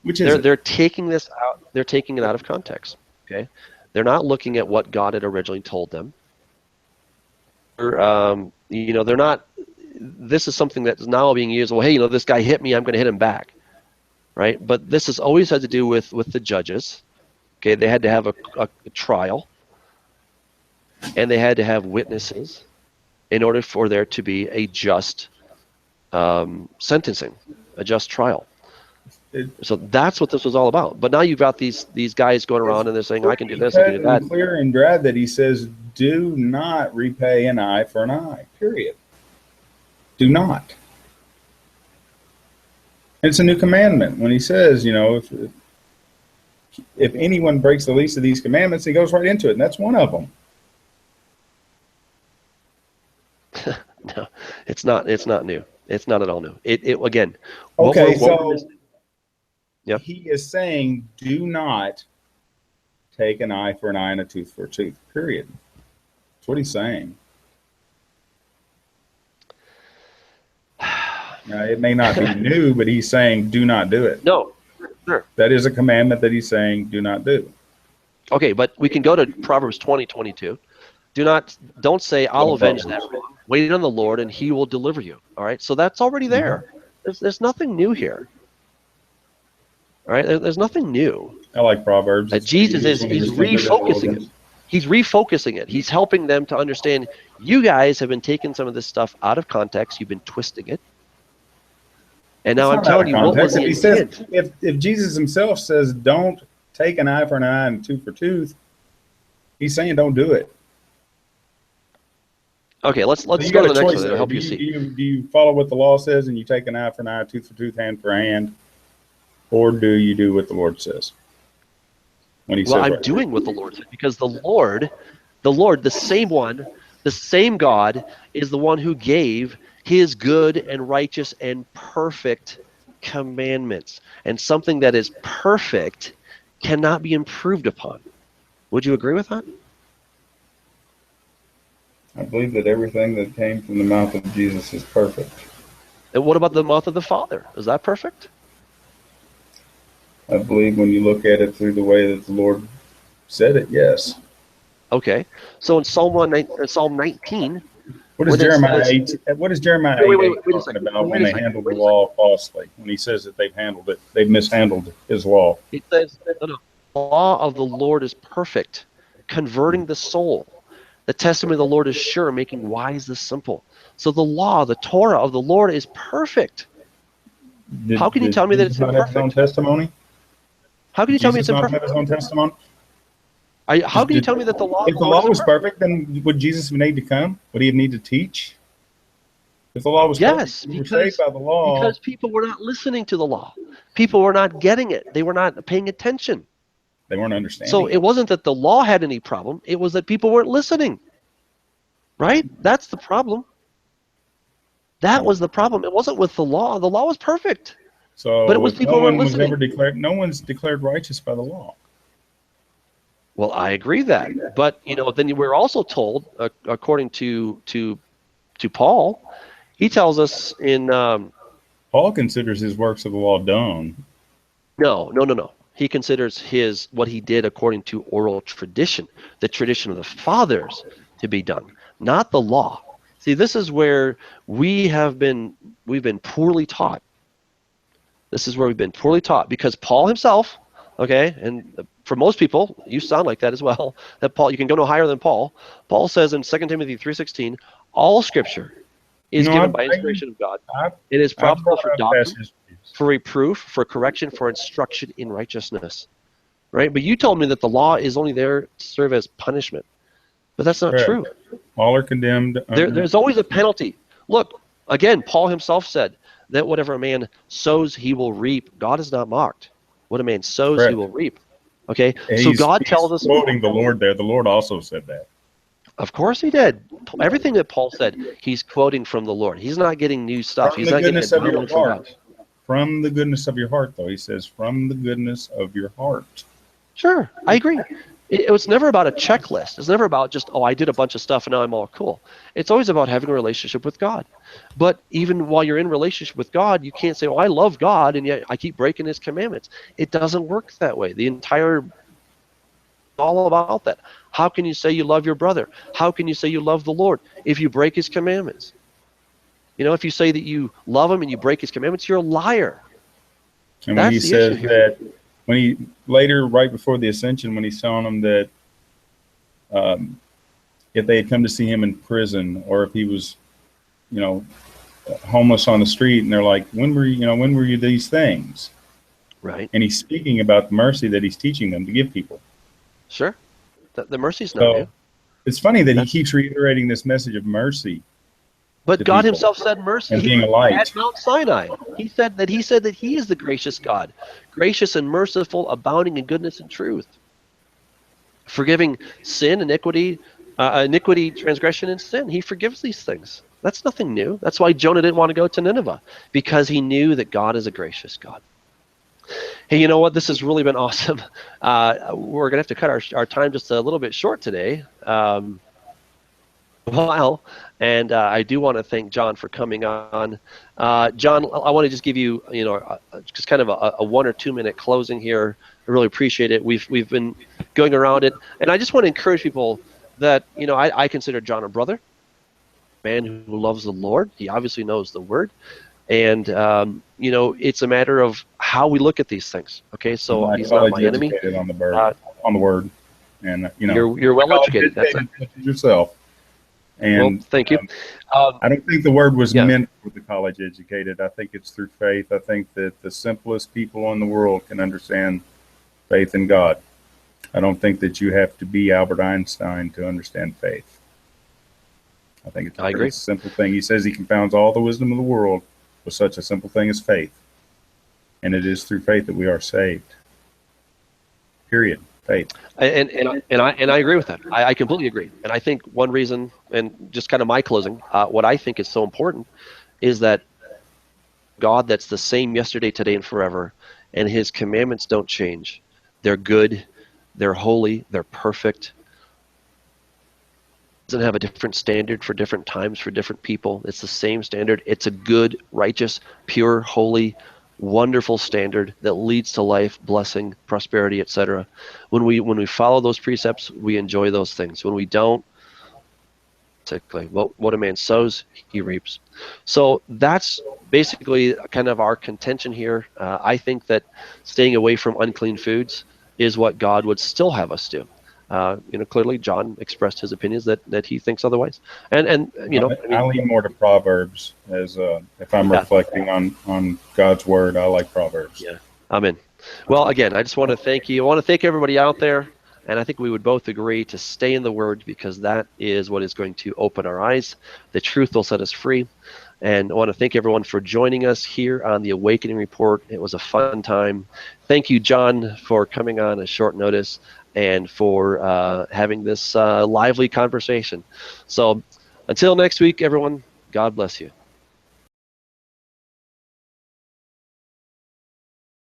They're taking this out. They're taking it out of context. Okay, they're not looking at what God had originally told them. They're not. This is something that's now being used. Well, hey, this guy hit me. I'm going to hit him back, right? But this has always had to do with the judges. Okay, they had to have a trial, and they had to have witnesses in order for there to be a just sentencing, a just trial. So that's what this was all about. But now you've got these guys going around and they're saying, I can do this, I can do that. Clear and dry that he says, do not repay an eye for an eye, period. Do not. It's a new commandment. When he says, if anyone breaks the least of these commandments, he goes right into it, and that's one of them. No, it's not new. It's not at all new. It again. Yep. He is saying, do not take an eye for an eye and a tooth for a tooth, period. That's what he's saying. Now, it may not be new, but he's saying, do not do it. No, sure. That is a commandment that he's saying, do not do. Okay, but we can go to Proverbs 20:22. Don't say, I'll avenge that wrong. Wait on the Lord, and he will deliver you. All right, so that's already there. There's nothing new here. All right, there's nothing new. I like Proverbs. Jesus he's refocusing it. He's refocusing it. He's helping them to understand, you guys have been taking some of this stuff out of context. You've been twisting it. And now It's I'm not out telling of you, what was context. the If he says, intent? if Jesus himself says, don't take an eye for an eye and tooth for tooth, he's saying don't do it. Okay, let's So go you to got a the next choice one. It'll there. help Do you you, see. do you follow what the law says and you take an eye for an eye, tooth for tooth, hand for hand, or do you do what the Lord says? When he Well, says I'm right here. doing what the Lord said because the same one, the same God, is the one who gave his good and righteous and perfect commandments. And something that is perfect cannot be improved upon. Would you agree with that? I believe that everything that came from the mouth of Jesus is perfect. And what about the mouth of the Father? Is that perfect? I believe when you look at it through the way that the Lord said it, yes. Okay. So in Psalm 19, What is when it Jeremiah says, 8? What is Jeremiah wait, wait, 8, wait, 8 wait a talking second. about Wait when a they second. handled the Wait a second. law falsely? When he says that they've handled it, they've mishandled his law. It says, no, the law of the Lord is perfect, converting the soul. The testimony of the Lord is sure, making wise the simple. So the law, the Torah of the Lord is perfect. How can you tell Did me that Jesus it's not have his own imperfect? testimony? How can Did you tell me Jesus it's not have his imperfect? own testimony? How can you tell me that the law of If the the Lord law is was imperfect? perfect, then would Jesus need to come? Would he need to teach? If the law was perfect, Yes, we were saved by the law. because people were not listening to the law. People were not getting it. They were not paying attention. They weren't So understanding it it. wasn't that the law had any problem. It was that people weren't listening. Right? That's the problem. That was the problem. It wasn't with the law. The law was perfect. But it So was if no people weren't one was ever listening. declared, no one's declared righteous by the law. Well, I agree that. But then we're also told, according to Paul, he tells us in Paul considers his works of the law done. no. He considers what he did according to oral tradition, the tradition of the fathers, to be done, not the law. See, this is where we've been poorly taught. This is where we've been poorly taught because Paul himself, okay, and for most people, you sound like that as well, that Paul, you can go no higher than Paul. Paul says in 2 Timothy 3:16, all scripture is given by inspiration of God. I, It is I profitable brought for up doctrine, passages. for reproof, for correction, for instruction in righteousness. Right? But you told me that the law is only there to serve as punishment. But that's not Correct. true. All are condemned. There's always a penalty. Look, again, Paul himself said that whatever a man sows, he will reap. God is not mocked. What a man sows, he Correct. will reap. Okay? And So he's God tells us, quoting the Lord there. The Lord also said that. of course he did. Everything that Paul said, he's quoting from the Lord. He's not getting new stuff. From He's the not getting a goodness of your download from God. heart. From the goodness of your heart, though. He says, from the goodness of your heart. Sure, I agree. It was never about a checklist. It's never about just, I did a bunch of stuff and now I'm all cool. It's always about having a relationship with God. But even while you're in relationship with God, you can't say, I love God and yet I keep breaking his commandments. It doesn't work that way. The entire all about that. How can you say you love your brother? How can you say you love the Lord if you break his commandments? If you say that you love him and you break his commandments, you're a liar. And when he That's the issue says here. that, when he later, right before the ascension, when he's telling them that if they had come to see him in prison, or if he was, homeless on the street, and they're like, when were you these things? Right. And he's speaking about the mercy that he's teaching them to give people. Sure. The mercy's not So new. it's funny that he keeps reiterating this message of mercy. But God himself said mercy. And being a light. At Mount Sinai, he said that he is the gracious God, gracious and merciful, abounding in goodness and truth, forgiving sin, iniquity, transgression, and sin. He forgives these things. That's nothing new. That's why Jonah didn't want to go to Nineveh, because he knew that God is a gracious God. Hey, you know what? This has really been awesome. We're going to have to cut our time just a little bit short today. And I do want to thank John for coming on. John, I want to just give you, just kind of a 1 or 2 minute closing here. I really appreciate it. We've been going around it, and I just want to encourage people that I consider John a brother, a man who loves the Lord. He obviously knows the Word, and it's a matter of how we look at these things. Okay, so he's not my enemy. On the Word, and you're well educated. That's yourself. And thank you. I don't think the word was Yeah, meant for the college educated. I think it's through faith. I think that the simplest people in the world can understand faith in God. I don't think that you have to be Albert Einstein to understand faith. I think it's a I pretty agree. simple thing. He says he confounds all the wisdom of the world with such a simple thing as faith. And it is through faith that we are saved. Period. Faith. And I agree with that. I completely agree. And I think one reason, and just kind of my closing, what I think is so important is that God that's the same yesterday, today, and forever, and his commandments don't change. They're good, they're holy, they're perfect. Doesn't have a different standard for different times for different people. It's the same standard. It's a good, righteous, pure, holy, wonderful standard that leads to life, blessing, prosperity, etc. When we follow those precepts, we enjoy those things. When we don't, basically, what a man sows, he reaps. So that's basically kind of our contention here. I think that staying away from unclean foods is what God would still have us do. Clearly John expressed his opinions that he thinks otherwise. And I lean more to Proverbs as if I'm yeah, reflecting on God's word. I like Proverbs. yeah, I'm in. Well, again, I just want to thank you. I want to thank everybody out there. And I think we would both agree to stay in the Word because that is what is going to open our eyes. The truth will set us free. And I want to thank everyone for joining us here on the Awakening Report. It was a fun time. Thank you, John, for coming on at short notice and for having this lively conversation. So until next week, everyone, God bless you.